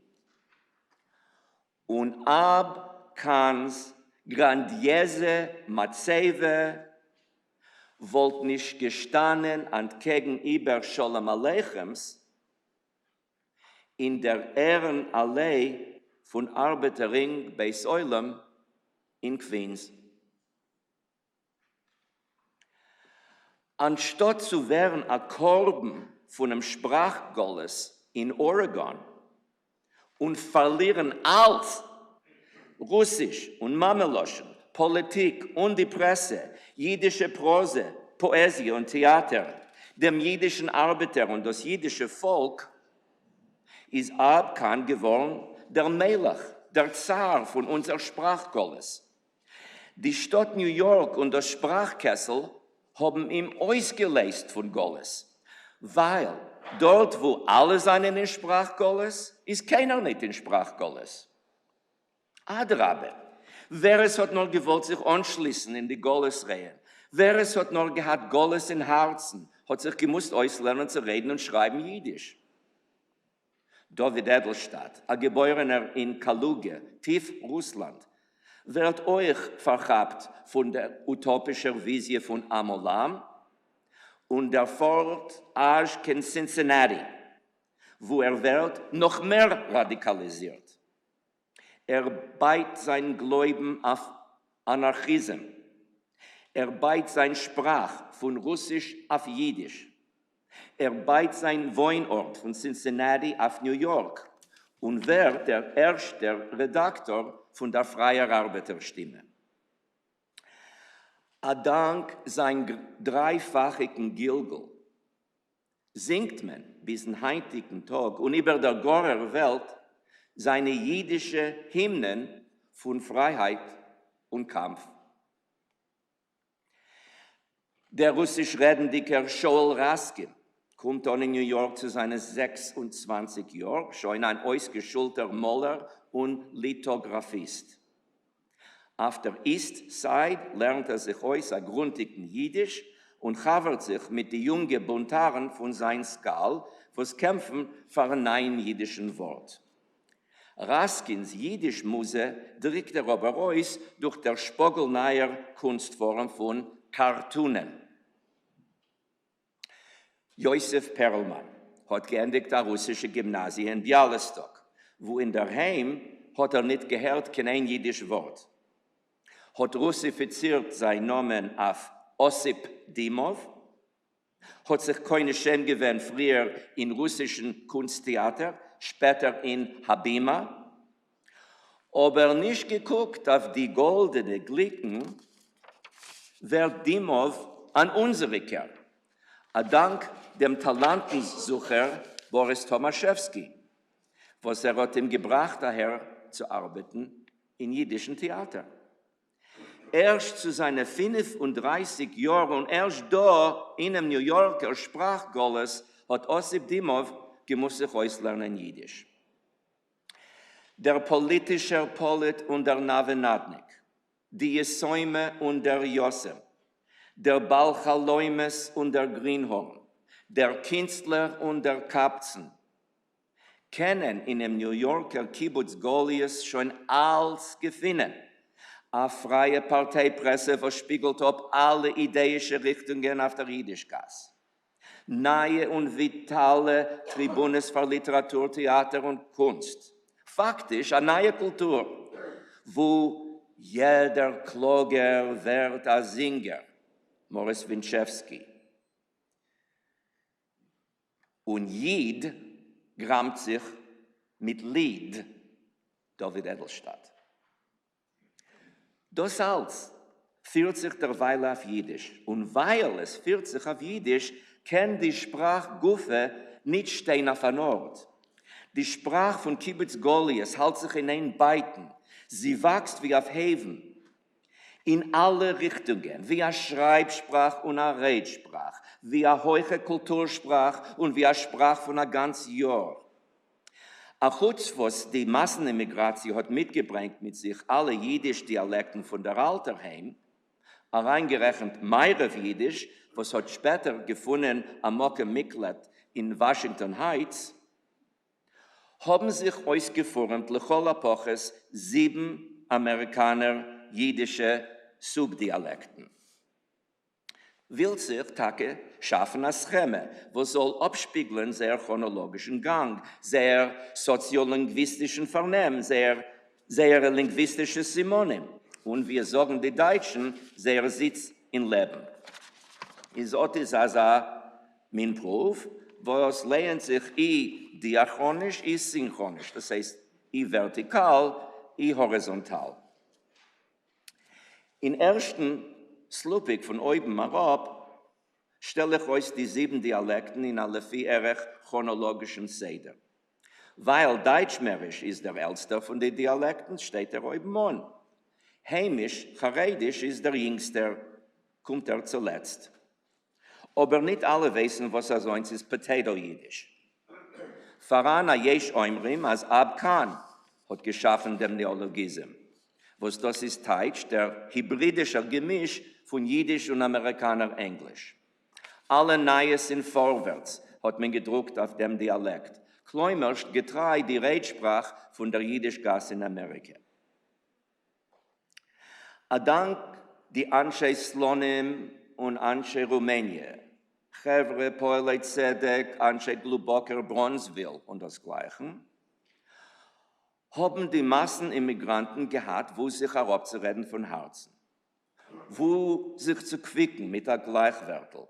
Und ab Kans grandiose Matzeve wollte nicht gestanden an gegenüber Sholem Aleichems in der Ehrenallee von Arbeiterring bei Säulem in Queens. Anstatt zu werden Akkorden von einem Sprachgolles in Oregon und verlieren alles, Russisch und Mameloschen, Politik und die Presse, jiddische Prose, Poesie und Theater, dem jiddischen Arbeiter und das jiddische Volk, ist Abkan geworden der Melech, der Zar von unser Sprachgolles. Die Stadt New York und das Sprachkessel haben ihm ausgelöst von Golles, weil dort, wo alle seien in Sprachgolles, ist keiner nicht in Sprachgolles. Adrabe, wer es hat noch gewollt sich anschließen in die Golles-Reihen, wer es hat noch gehabt Golles in Herzen, hat sich gemusst auslernen zu reden und schreiben Jiddisch. David Edelstadt, ein Geborener in Kaluga, tief Russland, wird euch verhabt von der utopischen Visie von Amolam und der Fort in Cincinnati, wo wird noch mehr radikalisiert. Beißt sein Glauben auf Anarchismus. Beißt sein Sprach von Russisch auf Jiddisch. Beißt sein Wohnort von Cincinnati auf New York und wird der erste Redaktor von der Freien Arbeiterstimme. Dank sein dreifachigen Gilgul singt man bis zum heutigen Tag und über der ganzen Welt seine jiddische Hymnen von Freiheit und Kampf. Der russisch redende Joel Raskin kommt dann in New York zu seinen 26 Jahren, schon ein ausgeschulter Maler und Lithographist. Auf der East Side lernt sich aus ein grundigen Jiddisch und havert sich mit den jungen Buntaren von seinem Skal, was kämpfen für ein neues jiddischen Wort. Raskins Jiddisch-Muse drückt aber aus durch der spogelneue Kunstform von Cartoonen. Josef Perlman hat geendigt das russische Gymnasium in Bialystok, wo in der Heim hat nicht gehört kein jiddisch Wort. Hat russifiziert seinen Namen auf Ossip Dimov, hat sich keine Schön gewöhnt früher in russischen Kunsttheater, später in Habima, aber nicht geguckt auf die goldene Glicken, wird Dimov an unsere Kerl. Dank dem Talentensucher Boris Tomaszewski, was hat ihm gebracht, daher zu arbeiten in jiddischen Theater. Erst zu seinen 35 Jahren und erst da in einem New Yorker Sprachgolles hat Ossip Dimov gemusst sich auslernen Jiddisch. Der politische Polit und der Navenadnik, die Jesäume und der Josem, der Balchaloimes und der Greenhorn, der Künstler und der Kapzen, kennen in dem New Yorker Kibbutz Goliath schon alles gefunden. Eine freie Parteipresse verspiegelt ob alle ideische Richtungen auf der Jiddischgasse. Neue und vitale Tribunes für Literatur, Theater und Kunst. Faktisch eine neue Kultur, wo jeder Kloger wird ein Singer. Morris Winchewski. Und Jid grammt sich mit Lied, David Edelstadt. Das alles führt sich derweil auf Jiddisch. Und weil es führt sich auf Jiddisch, kann die Sprachguffe nicht stehen auf einem Ort. Die Sprache von Kibbutz Goliath hält sich in einen Beiten. Sie wächst wie auf Heven. In alle Richtungen, wie eine Schreibsprache und eine Redsprache, wie eine hohe Kultursprache und wie eine Sprache von einem ganzen Jahr. Auch was die Massenimmigration hat mitgebracht mit sich alle Jiddisch-Dialekten von der Alterheim, reingerechnet Meirev Jiddisch, was hat später gefunden am Mokke Miklet in Washington Heights, haben sich ausgeformt lechol Epoches 7 Amerikaner jiddische Subdialekten. Will sich Tage schaffen als Scheme, was soll abspiegeln sehr chronologischen Gang, sehr soziolinguistischen Vernehmen, sehr linguistisches Simonim. Und wir sagen die Deutschen, sehr Sitz in Leben. Is otis also mein Proof, was lehnt sich diachronisch, synchronisch, das heißt vertikal, horizontal. In ersten Slupik von oben herab stelle ich euch die 7 Dialekten in alle 4 chronologischen Seder. Weil Deutschmärisch ist der älteste von den Dialekten, steht oben an. Heimisch, Charedisch ist der jüngste, kommt zuletzt. Aber nicht alle wissen, was sonst ist Potato-Jiddisch. Farana jesh oimrim, als Abkan hat geschaffen dem Neologism. Was das ist Teitsch, der hybridische Gemisch von Jiddisch und Amerikaner-Englisch. Alle Neues sind vorwärts, hat man gedruckt auf dem Dialekt. Kläumerst getreu die Redsprach von der Jiddisch-Gasse in Amerika. Dank die Ansche Slonim und Ansche Rumänien, Chevre, Poelei Zedek, Ansche Gluboker, Bronzeville und das Gleiche, haben die Massenimmigranten gehabt, wo sich herabzureden von Herzen, wo sich zu quicken mit der Gleichwertel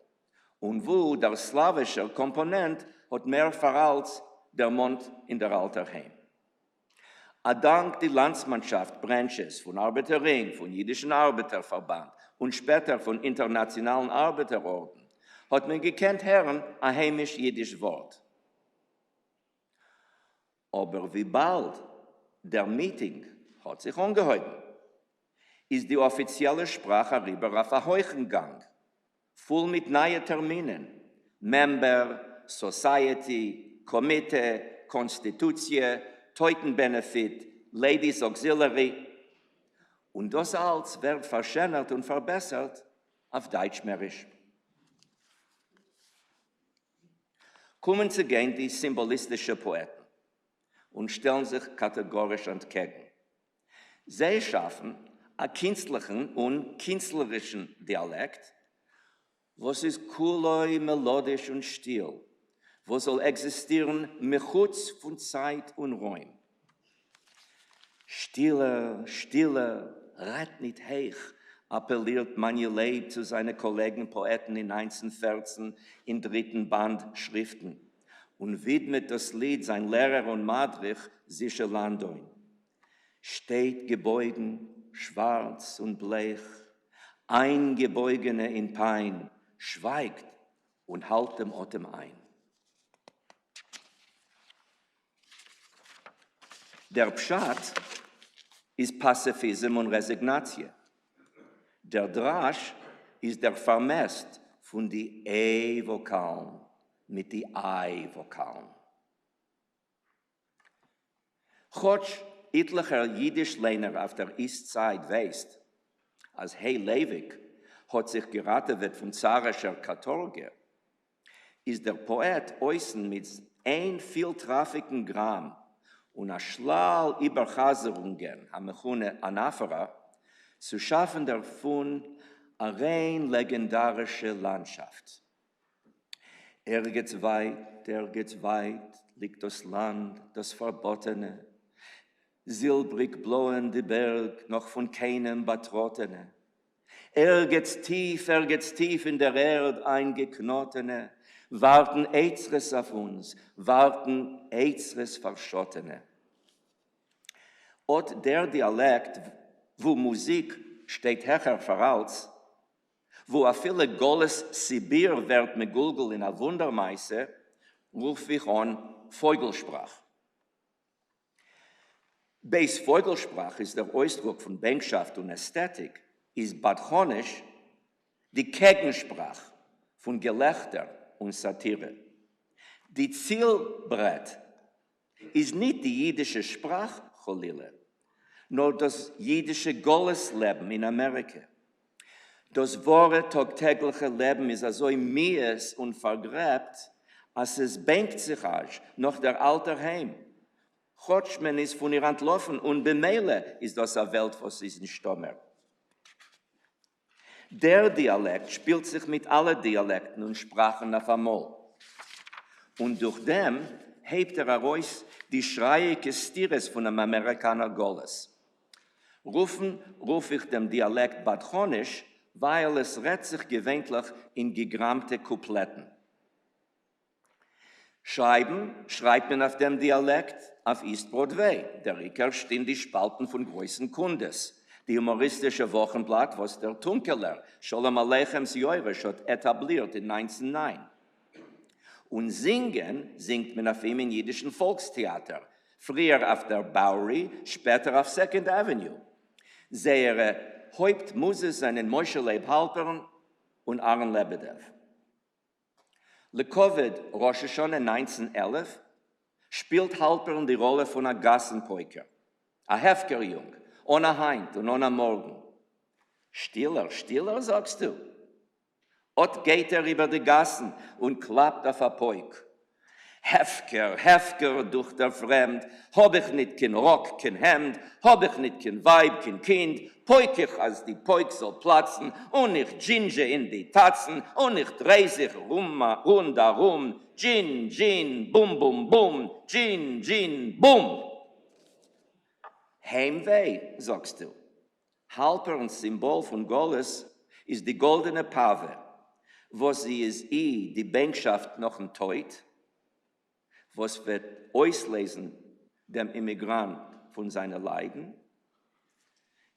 und wo der slawische Komponent hat mehr verhalts der Mond in der Alterheim. Dank die Landsmannschaft Branches von Arbeiterring, von Jüdischen Arbeiterverband und später von internationalen Arbeiterorden hat man gekannt Herren ein heimisch-jiddisch Wort. Aber wie bald der Meeting hat sich angehalten, ist die offizielle Sprache rüber auf ein Heuchengang, voll mit neuen Terminen, Member, Society, Komitee, Konstitutie, Teutenbenefit, Ladies Auxiliary. Und das alles wird verschönert und verbessert auf Deutschmärisch. Kommen zu gehen die symbolistischen Poeten und stellen sich kategorisch entgegen. Sie schaffen einen künstlichen und künstlerischen Dialekt, was ist cooloi, melodisch und still, was soll existieren mechutz von Zeit und Räum. Stille, red nicht heich, appelliert Manjeley zu seinen Kollegen Poeten in 1914 im 3. Band Schriften und widmet das Lied sein Lehrer und Madrich Sicher Landoin. Steht gebeugen, schwarz und blech, Eingebeugene in Pein, schweigt und halt dem Atem ein. Der Pschat ist Pazifism und Resignatie. Der Drasch ist der Vermest von die E-Vokalen mit die I-Vokalen. Chotsch etlicher Jiddisch-Lehner auf der Eastside weist, als Hey Levik hat sich geraten wird von zarischer Katorge, ist der Poet äußern mit ein vieltrafigen Gramm und a Schlal Überchaserungen am Mechune Anaphora zu schaffen davon eine rein legendarische Landschaft. Geht weit, liegt das Land, das Verbotene, silbrig blowen die Berg, noch von keinem Batrottene. Geht tief in der Erde eingeknotene, warten Eitzres auf uns, warten Eitzres Verschottene. Und der Dialekt, wo Musik steht hecher voraus, wo a viele Goles Sibir wird mit Gulgul in a Wundermeise, ruf ich an Vogelsprach. Beis Vogelsprach ist der Ausdruck von Bänkschaft und Ästhetik, ist Badchonisch die Gegensprach von Gelächter und Satire. Die Zielbrett ist nicht die jiddische Sprache, Cholile, nur das jiddische Gollesleben in Amerika. Das wahre tagtägliche Leben ist so mies und vergräbt, als es bängt sich aus nach der alter Heim. Chotschmen ist von ihr entlaufen und bemeile ist das eine Welt, was ist nicht stommer. Der Dialekt spielt sich mit allen Dialekten und Sprachen auf einmal. Und durch dem hebt heraus die schreiige Stires von dem Amerikaner Golles. Ruf ich dem Dialekt Badchonisch, weil es rät sich gewöhnlich in gegrammte Coupletten. Schreibt man auf dem Dialekt auf East Broadway. Der Ikar steht in die Spalten von größten Kundes. Die humoristische Wochenblatt, was der Tunkeler Sholem Aleichems Jäurisch hat etabliert in 1909. Und singt man auf ihm in jiddischen Volkstheater. Früher auf der Bowery, später auf Second Avenue. Seine Hauptmuse seien Moshe Leib Halpern und Aaron Lebedev. Le Covid, Rosh Hashanah 1911, spielt Halpern die Rolle von einer Gassenpoiker, a Hefkerjung, ohne Heint und ohne Morgen. Stiller, sagst du. Ot geht über die Gassen und klappt auf a Poik. Hefker durch der Fremd, hab ich nicht kein Rock, kein Hemd, hab ich nicht kein Weib, kein Kind, poik ich, als die Poik soll platzen, und ich ginge in die Tatzen, und ich dreh sich rundherum, Gin, bum, bum, bum, Gin, bum. Heimweh, sagst du. Halperns Symbol von Golles ist die goldene Pave, wo sie ist die Bänkschaft noch ein Teut, was wird auslesen dem Immigrant von seinen Leiden,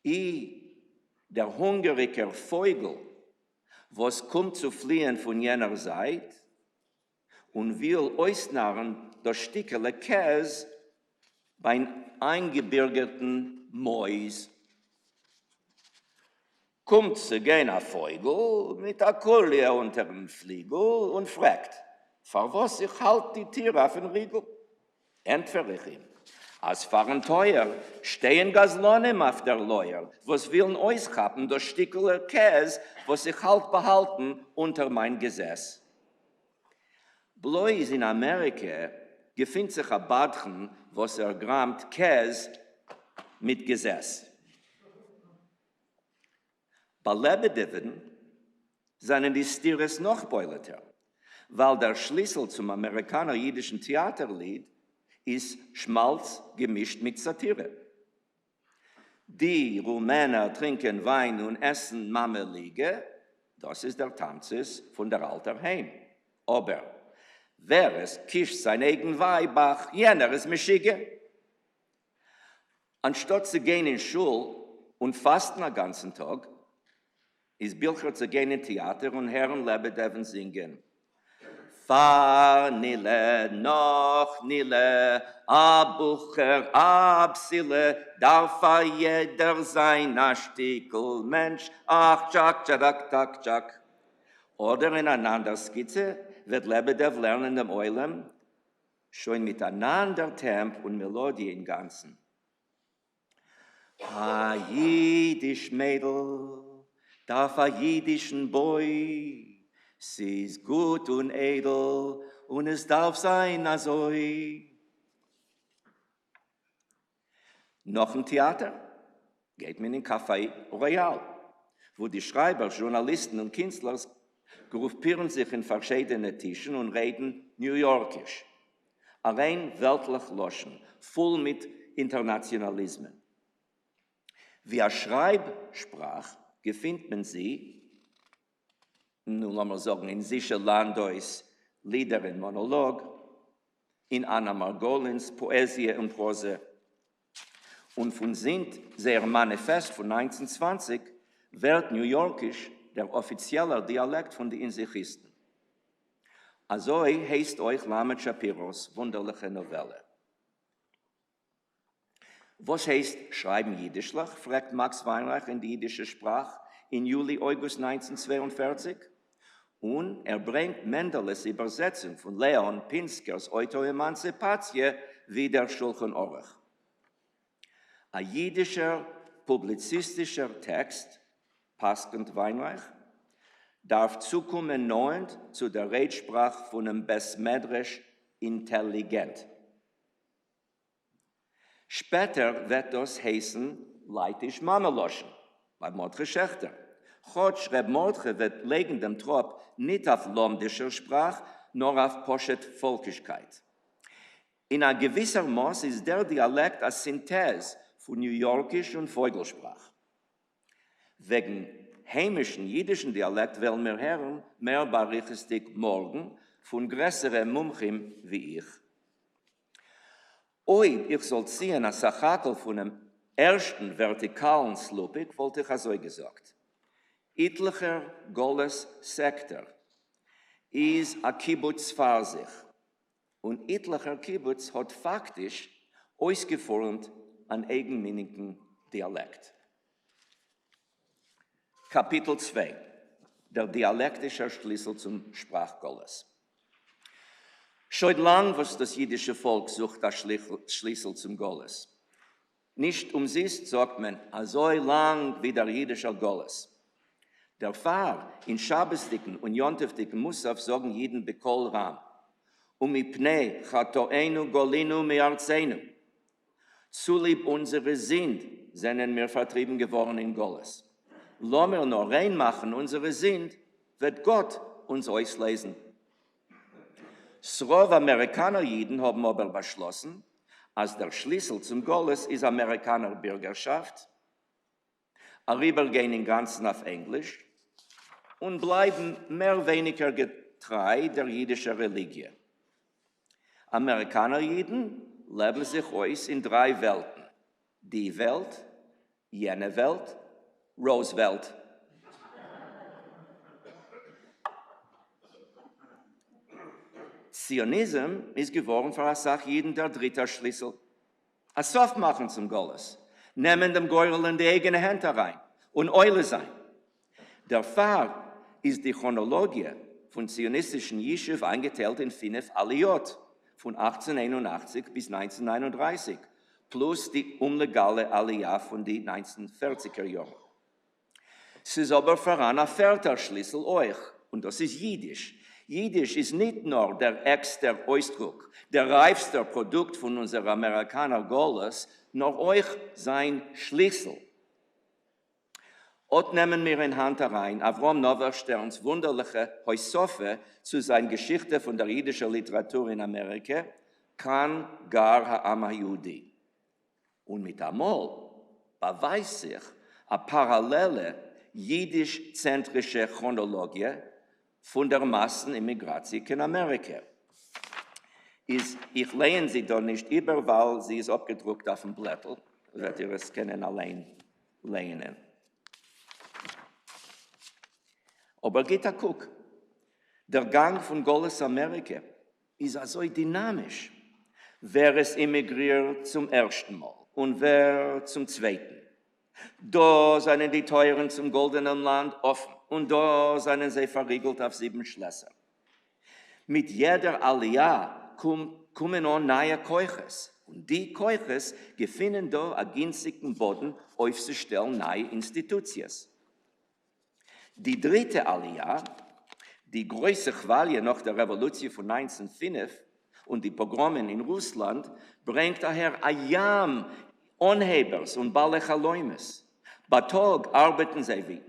der hungrige Vogel, was kommt zu fliehen von jener Seite und will ausnarren das Stückele Käse bei eingebürgerten Mäus. Kommt zu gehen ein Vogel mit der Kohle unter dem Fliegel und fragt, für was ich halt die Tiere auf den Riegel? Entferne ich ihm. Als fahren teuer, stehen Gaslonen auf der Leuer, was willen aushaben, das Stückele Käse, was ich halt behalten unter mein Gesäß. Bloß in Amerika gefindt sich ein Badchen, was grammt Käse mit Gesäß. Bei Lebedeven seien die Stires noch beuleter, weil der Schlüssel zum amerikaner-jüdischen Theaterlied ist Schmalz gemischt mit Satire. Die Rumäner trinken Wein und essen Mammelige, das ist der Tanzes von der alter Heim. Aber wer es kischt sein eigen Weibach, jener ist Mischige. Anstatt zu gehen in Schule und fasten den ganzen Tag, ist Bilcher zu gehen in Theater und Herren Lebedeven singen. Fahr nille, noch nille, a Bucher, a Psylle, darf jeder sein, a Stickel Mensch, ach, tschak, tschak, tschak, tschak. Oder in einer Skizze wird Lebedev lernen dem Eulen, schon miteinander Temp und Melodie im Ganzen. A Jiddisch Mädel, darf a jiddischen Boy, sie ist gut und edel, und es darf sein azoi. Noch ein Theater geht man in Café Royal, wo die Schreiber, Journalisten und Künstler gruppieren sich in verschiedene Tischen und reden New Yorkisch. Allein weltlich loschen, voll mit Internationalismen. Wie a Schreibsprach gefindt man sie, nun lassen wir sagen, in sicher Landois Lieder und Monolog, in Anna Margolins Poesie und Prose. Und von sind sehr Manifest von 1920 wird New Yorkisch der offizielle Dialekt von den Insichisten. Also heißt euch Lamed Shapiros wunderliche Novelle. Was heißt schreiben Jiddischlach, fragt Max Weinreich in die jiddische Sprache in Juli, August 1942. Und bringt Mendeles Übersetzung von Leon Pinskers Autoemanzipatie wie der Schulchan Aruch. Ein jiddischer, publizistischer Text, passend Weinreich, darf zukommen neuend zu der Redsprache von einem Besmedrisch intelligent. Später wird das heißen leitisch Mameloschen, bei Mordkhe Schaechter. Gott schreibt Mordkhe wird legen dem Trop nicht auf lomdischer Sprache, nur auf Poshet Volkigkeit. In einer gewisser Maß ist der Dialekt eine Synthese von New Yorkisch und Vogelsprach. Wegen heimischen jiddischen Dialekt wollen wir hören mehr Berichtig morgen von größeren Mumchim wie ich. Oib, ich soll ziehen als Sachakel von dem ersten vertikalen Slupik, wollte ich also gesagt. Etlicher Goles Sektor ist ein Kibbutz für sich. Und etlicher Kibbutz hat faktisch ausgeformt einen eigenminnigen Dialekt. Kapitel 2. Der dialektische Schlüssel zum Sprachgoles. Schon lang, was das jiddische Volk sucht, das Schlüssel zum Goles. Nicht umsonst sagt man, so lang wie der jiddische Goles. Der Pfarr in Schabbesdicken und Jontefdicken Musaf sagen jeden Bekol Ram. Mipnei chatoenu golinu me'arzeinu. Zulieb unsere sind wir vertrieben geworden in Goles. Lassen wir nur reinmachen unsere sind, wird Gott uns auslesen. Srov Amerikaner Jiden haben aber beschlossen, als der Schlüssel zum Goles ist Amerikaner Bürgerschaft, rübergehen im Ganzen auf Englisch und bleiben mehr oder weniger getreu der jiddischen Religion. Amerikaner Jiden leben sich aus in 3 Welten. Die Welt, jene Welt, Roosevelt. Zionism ist geworden für eine Sache jeden der dritte Schlüssel. A Soft machen zum Goles, nehmen dem Geurel in die eigene Hand herein und Eule sein. Der Pfarr ist die Chronologie von zionistischen Jeschiv eingeteilt in 5 Aliyot, von 1881 bis 1939, plus die unlegale Aliyah von den 1940er Jahren. Es ist aber voran ein 4. Schlüssel euch, und das ist Jiddisch. Jiddisch ist nicht nur der exter Ausdruck, der reifste Produkt von unserer Amerikaner Goles, nur euch sein Schlüssel. Und nehmen wir in Hand herein Avrom Noversterns wunderliche Heusoffe zu seiner Geschichte von der jiddischen Literatur in Amerika, kann gar ha'am ha'yudi. Und mit einmal beweist sich eine parallele jiddisch-zentrische Chronologie von der Massenimmigration in Amerika. Ich lehne sie da nicht über, weil sie ist abgedruckt auf dem Blättel. Werdet ihr es können allein lehnen. Aber geht guck, der Gang von Goles Amerika ist so dynamisch. Wer es emigriert zum ersten Mal und wer zum zweiten. Da sind die Teuren zum goldenen Land offen und da sind sie verriegelt auf 7 Schlösser. Mit jeder Aliyah kommen auch neue Keuches. Und die Keuches gewinnen da einen günstigen Boden aufzustellen neue Institutions. Die 3. Aliyah, die größte Qualie nach der Revolution von 1905 und die Pogromen in Russland, bringt daher ein Jam Onhebers und Balechaloimes. Bei Tag arbeiten sie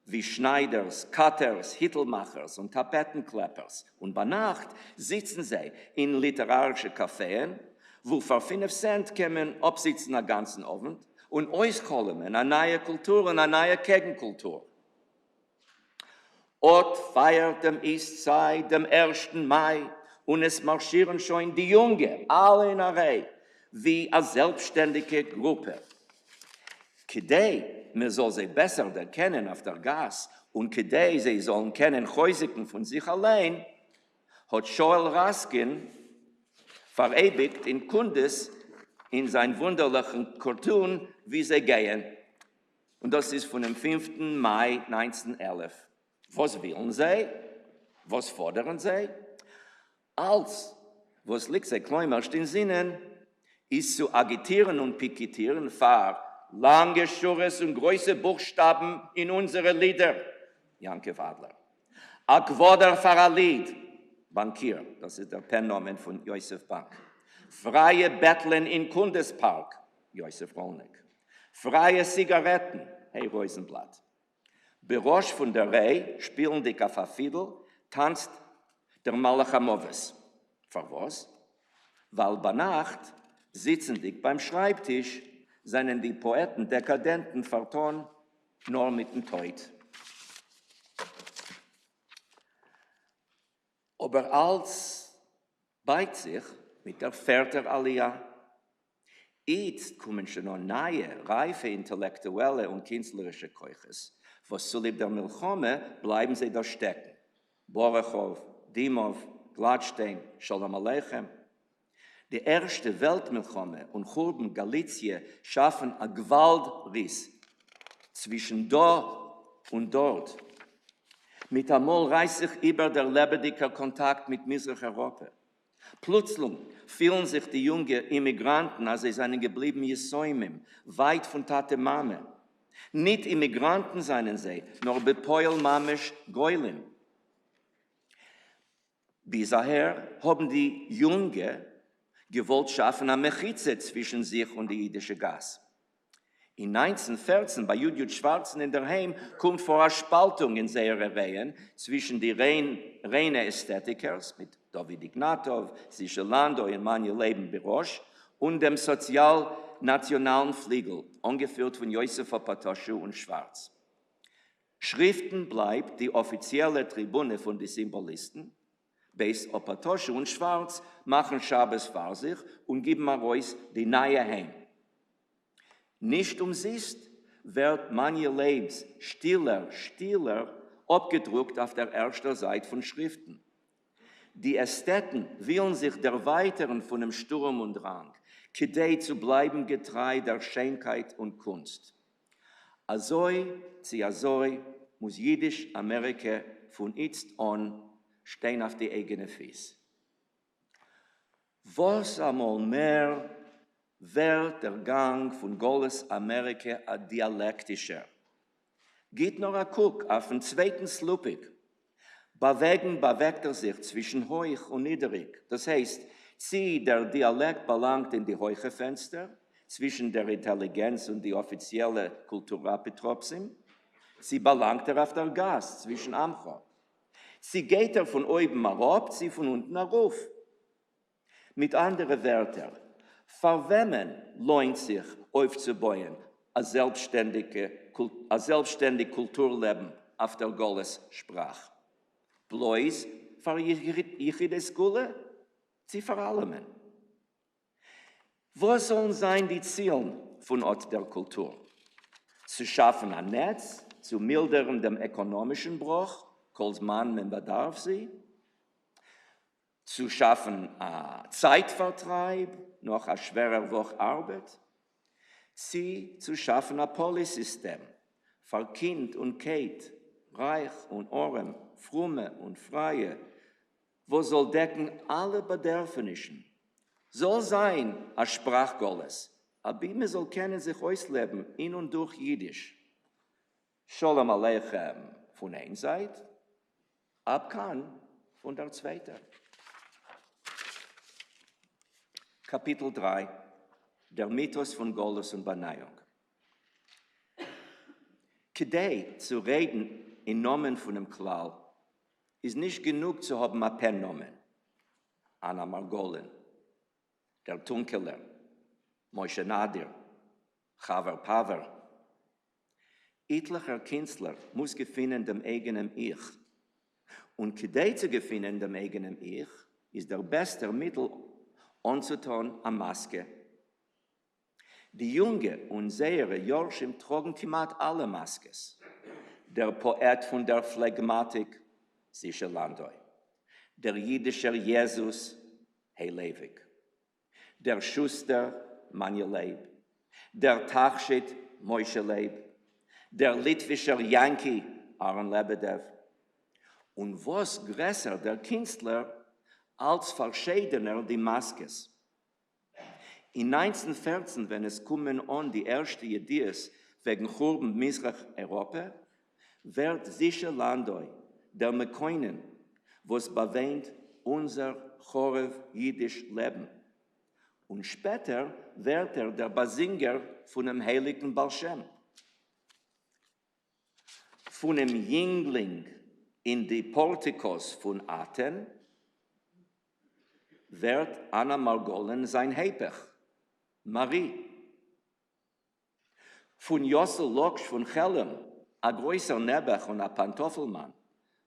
wie Schneiders, Cutters, Hittelmachers und Tapetenkleppers. Und bei Nacht sitzen sie in literarischen Cafés, wo für 5 Cent kommen absitzen den ganzen Abend und ausholen eine neue Kultur und eine neue Gegenkultur. Ort feiert dem Eastside dem 1. Mai und es marschieren schon die Jungen, alle in einer Reihe, wie eine selbstständige Gruppe. Kedei, man soll sie besser erkennen auf der Gas und kedei, sie sollen kennen Häusigen von sich allein, hat Joel Raskin verewigt in Kundes in sein wunderlichen Cartoon, wie sie gehen. Und das ist von dem 5. Mai 1911. Was wollen sie? Was fordern sie? Was liegt sie klein in Sinnen? ist zu agitieren und piketieren für lange Schures und große Buchstaben in unsere Lieder. Janke Wadler. A Quoder für ein Lied. Bankier, das ist der Pennomen von Josef Bank. Freie Betteln in Kundespark. Josef Rolnick. Freie Zigaretten. Hey Rosenblatt. Berosch von der Reh spielen die Kaffafidel, tanzt der Malachamowes. Für was? Weil bei Nacht sitzen die beim Schreibtisch, seien die Poeten dekadenten Verton nur mit dem Teut. Aber als beit sich mit der Vierter Aliyah, jetzt kommen schon noch neue, reife intellektuelle und künstlerische Keuches. Was zu lieb der Milchome bleiben sie da stecken. Borochow, Dimov, Gladstein, Shalom Aleichem. Die erste Weltmilchome und Churben Galizie schaffen ein Gewaltriss zwischen da und dort. Mit einmal reißt sich über der lebendige Kontakt mit Mitteleuropa. Plötzlich fühlen sich die jungen Immigranten, als sie seien geblieben Jesäumim, weit von Tate Mame. Nicht Immigranten seien sie, nur bepoil Mamisch Geulim. Bisher haben die Jungen gewollt schaffen eine Mechize zwischen sich und die jüdische Gas. In 1914, bei Judith Schwarzen in der Heim, kommt vor eine Spaltung in seinen Reihen zwischen die reinen Ästhetikers mit David Ignatov, Sische Lando, Emmanuel Leben Birosch und dem sozial-nationalen Flügel, angeführt von Josef Opatoschu und Schwarz. Schriften bleibt die offizielle Tribüne von den Symbolisten. Beis Opatoschu und Schwarz machen Schabes für sich und geben heraus die neue Heim. Nicht umsonst wird manche Lebens stiller abgedruckt auf der ersten Seite von Schriften. Die Ästheten willen sich der Weiteren von dem Sturm und Drang, kedei zu bleiben getreu der Schönheit und Kunst. Azoi muss Jiddisch Amerika von jetzt an stehen auf die eigene Füße. Was einmal mehr wird der Gang von Goles Amerika ein dialektischer. Geht noch ein Guck auf den zweiten Slupig. Bewegt sich zwischen hoch und niedrig. Das heißt, der Dialekt belangt in die hohe Fenster, zwischen der Intelligenz und die offizielle Kulturapitropsim. Sie belangt auf der Gas, zwischen Amcha. Sie geht von oben herab, sie von unten herauf. Mit anderen Wörtern, für wem lohnt sich aufzubauen, ein selbstständiges Kulturleben auf der Goles-Sprache? Bloß für Yichides Gule? Sie für alle. Was sollen sein die Ziele von Ort der Kultur? Zu schaffen ein Netz, zu mildern dem ökonomischen Bruch, als Mann, man bedarf sie. Zu schaffen ein Zeitvertreib, noch eine schwere Woche Arbeit. Sie zu schaffen ein Polysystem, für Kind und Kate, reich und arm, frumme und freie, wo soll decken alle Bedürfnisse. Soll sein ein Sprachgolles, aber man soll kennen sich ausleben in und durch Jiddisch. Shalom Aleichem von einer Seite, Abkan von der zweiten. Kapitel 3, der Mythos von Goles und Beneiung. Kedei zu reden in Namen von dem Klall ist nicht genug zu haben ein Pennomen. Anna Margolin, der Tunkeler, Moshe Nadir, Chaver Paver. Etlicher Künstler muss gewinnen dem eigenen Ich. Und kedei zu gewinnen dem eigenen Ich ist der beste Mittel, anzutun a Maske. Die Junge und Sehere Jorschim trugen timat alle Maskes. Der Poet von der Phlegmatik, Sische Landoi. Der jüdische Jesus, Heilewig. Der Schuster, Manje Leib. Der Tachschit, Moshe Leib. Der litwische Yankee, Aaron Lebedev. Und was größer der Künstler als verschiedener die Maskes. In 1914, wenn es kommen an die erste Idees wegen Churben Misrach Europa, wird sicher Landoi, der Mekoinen, was beweint unser Chorev Jiddisch Leben. Und später wird der Basinger von dem heiligen Baal Shem. Von dem Jüngling in die Portikos von Athen wird Anna Margolin sein Heipech, Marie. Von Jossel Loksch von Chelm, a größer Nebech und a Pantoffelmann,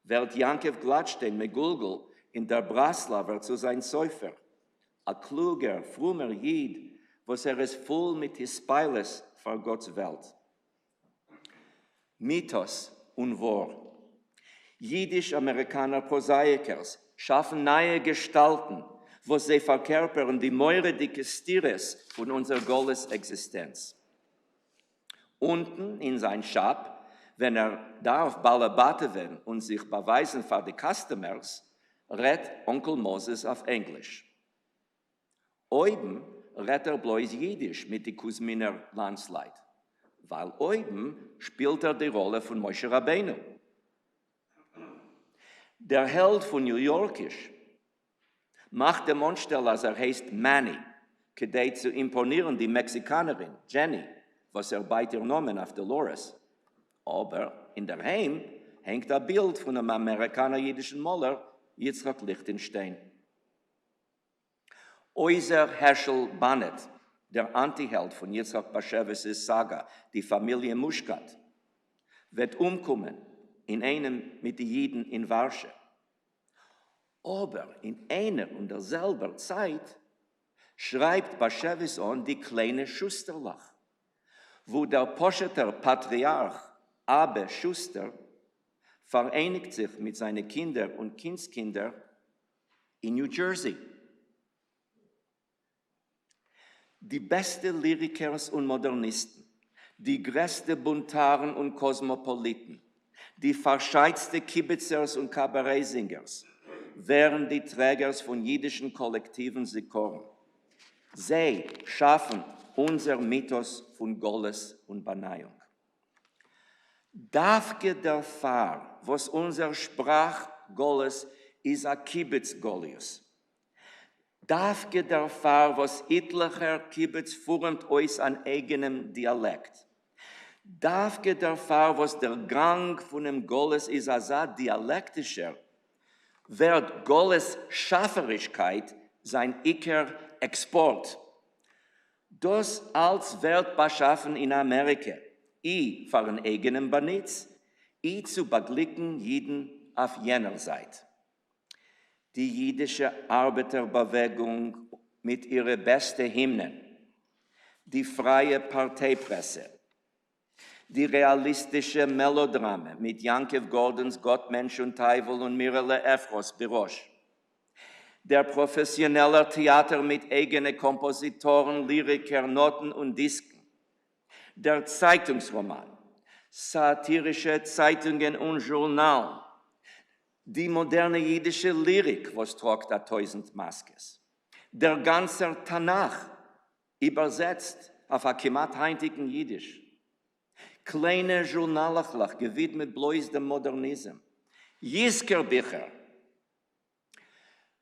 wird Jankev Gladstein Megulgel in der Braslaver zu sein Säufer, a kluger, frummer Jid, was ist voll mit Hispeiles vor Gottes Welt. Mythos und Wort. Jiddisch-Amerikaner Prosaikers schaffen neue Gestalten, wo sie verkörpern die meuredicke Stires von unserer Gottes-Existenz. Unten in sein Shop, wenn darf Balabate werden und sich beweisen für die Customers, redt Onkel Moses auf Englisch. Oben redt bloß Jiddisch mit die Kuzminer Landsleit, weil oben spielt die Rolle von Moshe Rabbeinu. Der Held von New Yorkisch macht den Monster, als heißt Manny, kedei zu imponieren die Mexikanerin, Jenny, was beit ihr Namen auf Dolores. Aber in der Heim hängt ein Bild von einem amerikaner-jüdischen Maler, Yitzchak Lichtenstein. Unser Herschel Bannet, der Antiheld von Yitzchak Bashevis' Saga, die Familie Muschkat, wird umkommen in einem mit den Jiden in Warschau. Aber in einer und derselben Zeit schreibt Bashevis an die kleine Schusterlach, wo der Posheter Patriarch Abe Schuster vereinigt sich mit seinen Kindern und Kindskindern in New Jersey. Die besten Lyrikers und Modernisten, die größten Buntaren und Kosmopoliten, die verscheidsten Kibitzers und Kabarettsingers wären die Trägers von jüdischen kollektiven Sikoren. Sie schaffen unser Mythos von Goles und Banayung. Dafke der Fahr, was unser Sprach Goles ist a Kibitz Golius. Dafke der Fahr, was etlicher Kibitz fuhrend euch an eigenem Dialekt. Dafke der Fahr, was der Gang von dem Goles ist a dialektischer, wird Goles Schafferischkeit sein Ikar Export. Das als wird beschaffen in Amerika. I für einen eigenen Banitz, I zu beglicken jeden auf jener Seite. Die jüdische Arbeiterbewegung mit ihren besten Hymnen, die freie Parteipresse, die realistische Melodrame mit Yankev Gordons Gott, Mensch und Teufel und Mirele Efros Birosh, der professionelle Theater mit eigenen Kompositoren, Lyriker, Noten und Disken, der Zeitungsroman, satirische Zeitungen und Journal, die moderne jüdische Lyrik, was tragt 1000 Maskes, der ganze Tanach, übersetzt auf ein kemat heintigen Jiddisch, kleine Journalachlach, gewidmet bloß dem Modernism, Jiskerbücher,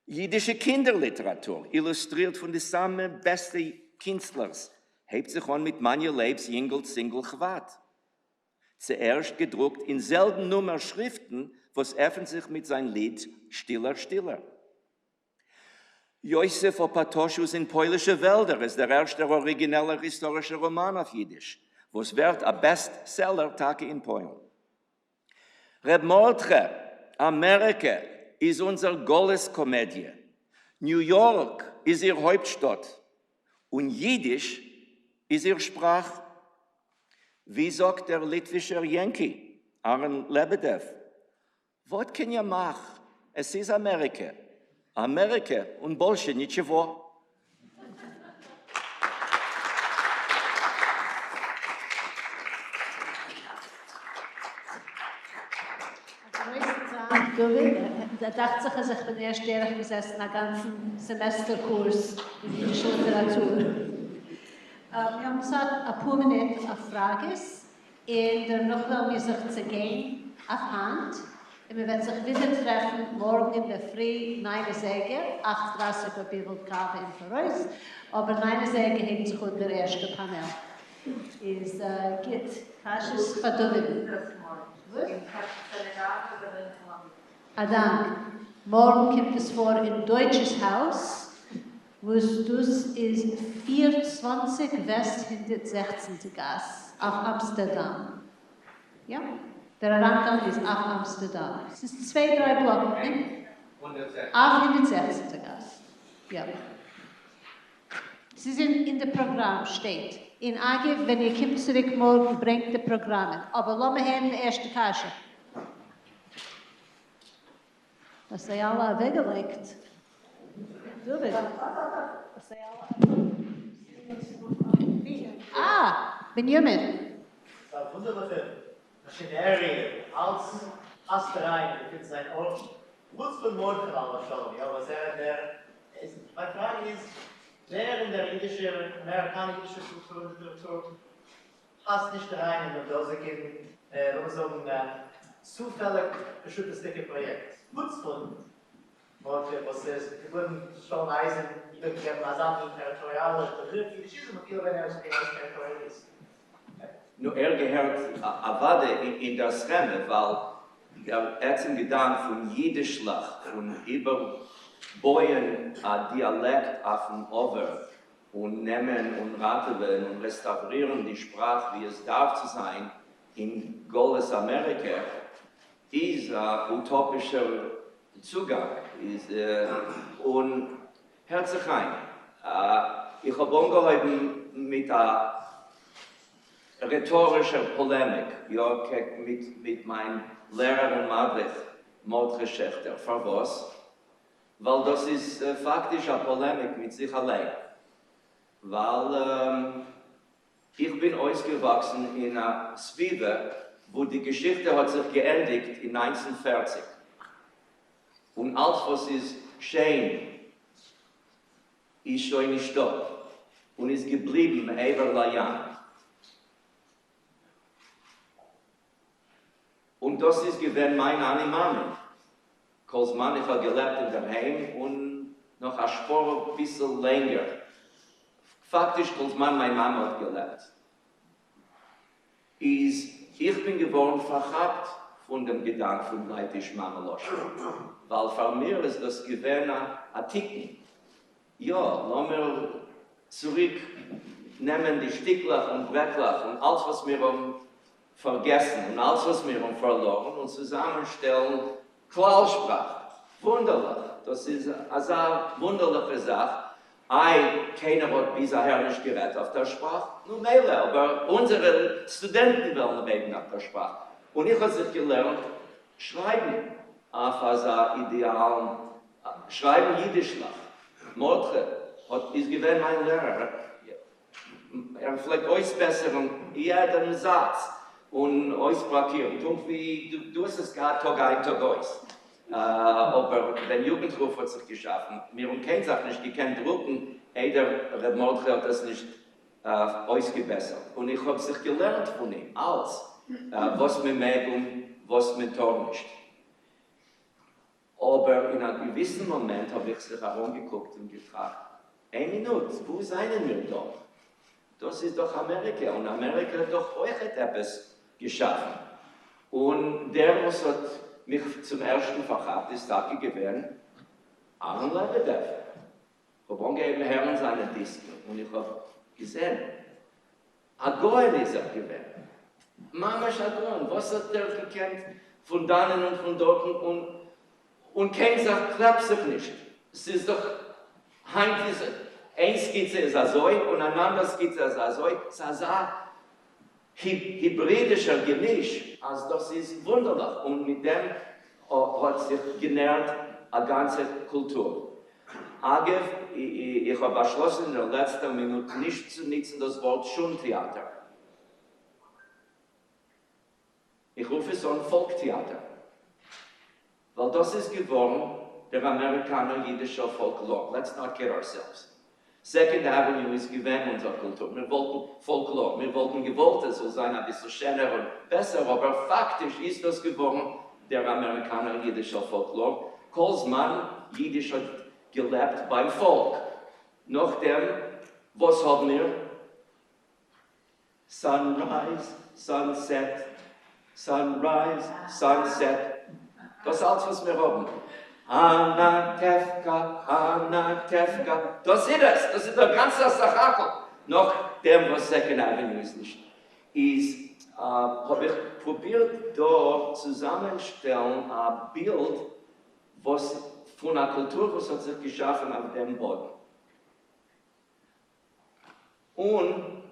jüdische Kinderliteratur, illustriert von den samen besten Künstlers, hebt sich an mit Manje Leibs Jingel Singel Chwat. Zuerst gedruckt in selben Nummer Schriften, was öffnen sich mit seinem Lied Stiller, Stiller. Josef Opatoschus in Polnische Wälder ist der erste originelle historische Roman auf Jiddisch, was wird ein Bestseller-Tage in Polen. Reb Mordkhe, Amerika, ist unsere Goles-Komödie. New York ist ihr Hauptstadt und Jiddisch ist ihr Sprach. Wie sagt der litwische Yankee, Aaron Lebedev? Was kann ihr machen? Es ist Amerika. Amerika und больше ничего. Da dachte sich, dass ich bin erst ehrlich gesessen, einen ganzen Semesterkurs in jüdischer Literatur. Wir haben gesagt, ein paar Minuten auf Frages, und dann noch wollen wir sich zu gehen auf Hand. Und wir werden sich wieder treffen, morgen in der Früh, 9 Säge, 8:30 Uhr Bibelgabe in Voraus, aber 9 Säge hängt sich unter der ersten Panel. Ist gut, Kasches verdammt. Dank. Morgen kommt es vor in Deutsches Haus, wo es dus ist 24 West hinter 16. Gas auf Amsterdam. Ja? Der Rangang ist auf Amsterdam. Es ist 2-3 Blocken, ne? Auf hinter 16. Gas. Ja. Sie sind in dem Programm, steht. In AG, wenn ihr kommt zurück morgen, bringt das Programm mit. Aber lassen wir hier in der ersten Kasche. Das sei alle weggelegt. Du bist. Das sei alle. Benjamin. Das wunderliche Maschinerie, als rein, ich finde sein Ort, kurz von Mordkhe schon, ja, was meine Frage ist, wer in der jüdischen, amerikanischen Kultur und Literatur passt nicht rein in das zufällig bestimmtes dicke Projekt. Kurz von Mordkhe, was ist, wir würden schon reisen, übergegeben, als territoriale Begriff, die Geschichte mit viel, wenn territorial ist. Nu gehört Avade in das Rennen, weil er zum Gedanken von Jiddischlach, von überbäuen Dialekt auf den Over und nehmen und raten und restaurieren die Sprache, wie es darf zu sein, in Goles Amerika, ist ein utopischer Zugang. Und herzlich ein. Ich habe angehalten mit einer rhetorischer Polemik, ja, mit meinem Lehrer und Mordkhe, Mordkhe Schaechter. Für was? Weil das ist faktisch eine Polemik mit sich allein. Weil ich bin ausgewachsen in einer Zwiebel, wo die Geschichte hat sich geendigt in 1940. Und alles, was ist schön, ist schon nicht da. Und ist geblieben über Jahre. Und das ist gewesen mein Animamen. Als Mann, ich habe gelebt in der Heim und noch ein Spur ein bisschen länger. Faktisch, als Mann, meine Mama hat gelebt. Ich bin geworden verhabt von dem Gedanken von Leitisch Mama Losch. Weil für mich ist das gewesen ein Ticken. Ja, lassen wir zurücknehmen die Sticklach und Brettlach und alles, was wir vergessen und alles, was wir verloren und zusammenstellen, Klaussprache. Wunderlich. Das ist eine wunderliche Sache. Keiner hat bisher nicht geredet auf der Sprache. Nur mehr, aber unsere Studenten wollen reden auf der Sprache. Und ich habe sich gelernt, schreiben auf ein Ideal, schreiben Jiddischlach. Mordkhe ist gewesen mein Lehrer. Vielleicht euch besser jeden Satz. Und ausbrachieren. Wie du hast es gehabt, Tag ein, Tag aus. Aber der Jugendruf hat sich geschaffen. Wir haben keine Sache nicht gekannt drucken, der Mordkhe hat das nicht ausgebessert. Und ich habe sich gelernt von ihm, alles, was wir mögen, was wir tun nicht. Aber in einem gewissen Moment habe ich sich herumgeguckt und gefragt, 1 Minute, wo seien wir da? Das ist doch Amerika und Amerika hat doch euch etwas geschaffen. Und der, was hat mich zum ersten verhabt, ist da gewesen, Aaron Lebedev. Ich habe angegeben, Herren seine Disken und ich habe gesehen, Agoen ist gewesen. Mama ist Agoen, was hat der gekannt von dannen und von dort und kein sagt, klappt sich nicht. Es ist doch, eine Skizze ist so und eine andere Skizze ist so. Es ist ein hybridischer Gemisch, also das ist wunderlich. Und mit dem hat sich genährt eine ganze Kultur. Agev, ich habe beschlossen, in der letzten Minute nicht zu nutzen das Wort Schultheater. Ich rufe es ein Volktheater. Weil das ist geworden, der Amerikaner jüdische Folklore. Let's not kid ourselves. Second Avenue ist gewähnt unsere Kultur. Wir wollten Folklore, wir wollten gewollt, es soll sein ein bisschen schöner und besser, aber faktisch ist das geworden, der Amerikaner jiddischer Folklore. Kolsmann, Jiddisch hat gelebt beim Volk. Nachdem, was haben wir? Sunrise, Sunset, Sunrise, Sunset. Das ist alles, was wir haben. Anatevka, Anatevka. Das ist es, das ist der ganze Sachakel. Noch dem, was Second Avenue ist nicht. Habe ich probiert, da zusammenstellen, ein Bild, was von einer Kultur, was hat sich geschaffen auf dem Boden. Und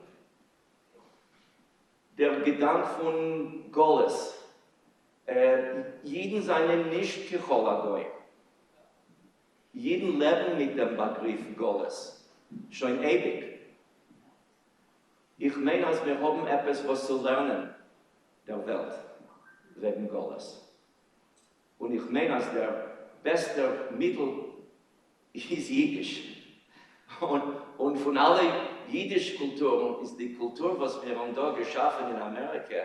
der Gedanke von Goles, jeden seinen nicht Kecholagoi. Jeden leben mit dem Begriff Goles. Schon ewig. Ich meine, als wir haben etwas, was zu lernen der Welt, wegen Goles. Und ich meine, als der beste Mittel ist Jiddisch. Und von allen Jiddisch-Kulturen ist die Kultur, was wir haben da geschaffen in Amerika,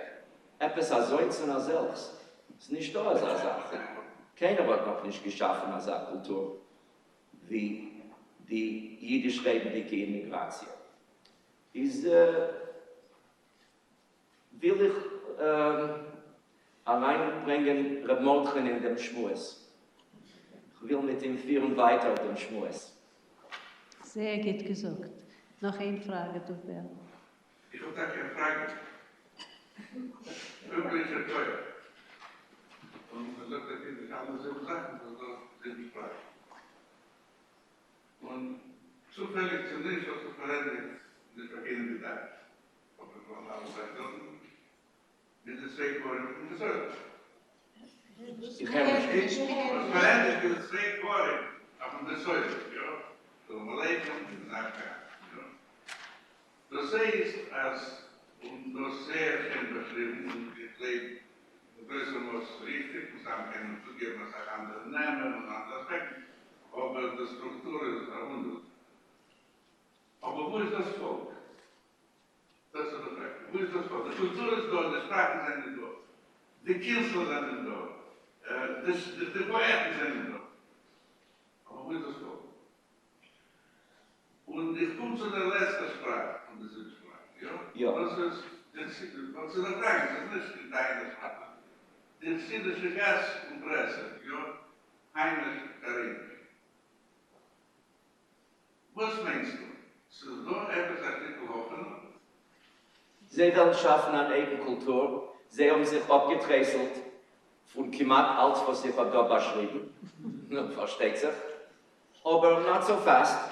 etwas als Einzelner selbst. Es ist nicht da als eine Sache. Keiner hat noch nicht geschaffen als eine Kultur, wie die jiddisch-redende Immigration. Will ich reinbringen Reb Mordkhe in dem Schmues. Ich will mit ihm führen weiter den Schmues. Sehr gut gesagt. Noch eine Frage, du Bär. Ich habe da keine Frage. Üblicher Teuer. Und man sagt, dass die alle selben Sachen, also sind die Frage. Und zufällig zunächst, was du verwendet, nicht vergehen wie das. Ob wir von allen Seiten mit den zwei Koren und das Öl. Ich habe nicht. Was verwendet mit den zwei Koren, aber das Öl, ja. So, mal leben und nachher. Das heißt, als das sehr schön beschrieben und geklebt, das muss richtig, muss man können zugeben, dass er andere Namen und andere Aspekte, aber die Struktur ist verwundert. Aber wo ist das Volk? Das ist die Frage. Wo ist das Volk? Die Kultur ist da, die Sprachen sind da, die Künstler sind da, die Poeten sind da. Aber wo ist das Volk? Und ich komme zu der letzten Sprache von dieser Sprache. Ja? Das ist, was Sie da fragen, das ist nicht deine Sprache. Die jüdische Gas und Presse, ja? Heinrich Karin. Was meinst du? Ist das da etwas Artikel? Sie wollen schaffen eine eigene Kultur. Sie haben sich abgeträßelt von Kimat alles, was sie da beschrieben. Versteht sich. Aber nicht so fast.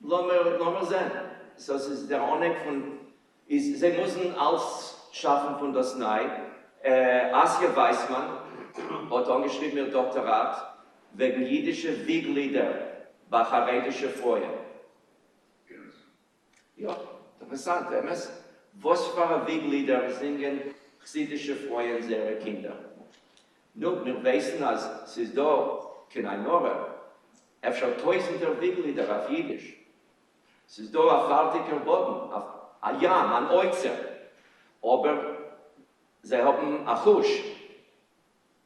Lassen wir sehen. Das ist der Anhang von, sie müssen alles schaffen von das Nei. Asja Weissmann hat angeschrieben ihr Doktorat wegen jiddische Wieglieder, bacharetische Feuer. Ja, interessant, was für Wieglieder singen chassidische Feuer ihre Kinder? Nun, wir wissen, als es ist da, kein Nora, schon tausender Wieglieder auf Jiddisch. Es ist da ein fertiger Boden, ein Jam, ein Oizer. Aber sie haben ein Husch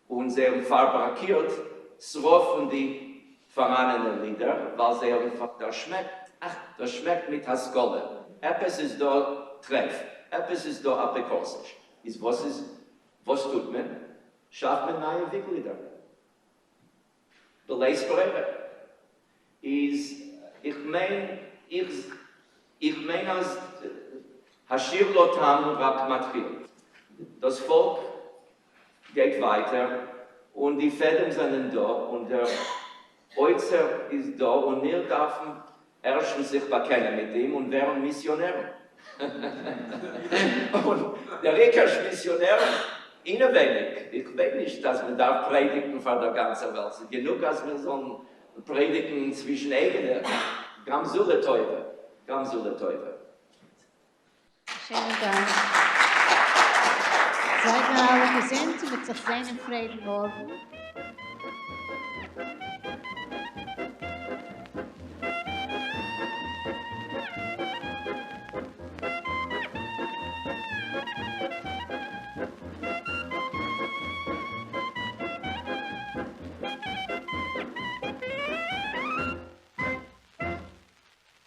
und sie haben fabrikiert Zrof von den verrannenen Lieder, weil sie haben das schmeckt mit Haskolle. Etwas ist da Treff, etwas ist da Aprikosisch. Was tut man? Schafft man neue Wieglieder. Beleisbare ist, ich meine, als Hashir Lotam Rak Matchil. Das Volk geht weiter und die Fäden sind da und der Oizer ist da und wir dürfen erst sich bekennen mit ihm und werden Missionäre. Und der Rikasch Missionär, ihnen wenig. Ich weiß nicht, dass man da predigen von der ganzen Welt. Es ist genug, als wir so predigen zwischen eigenen. Gamsule Teufel. Gamsule Teufel. Schönen Dank. Seid ihr alle gesehen, mit sich seinen Frieden worden?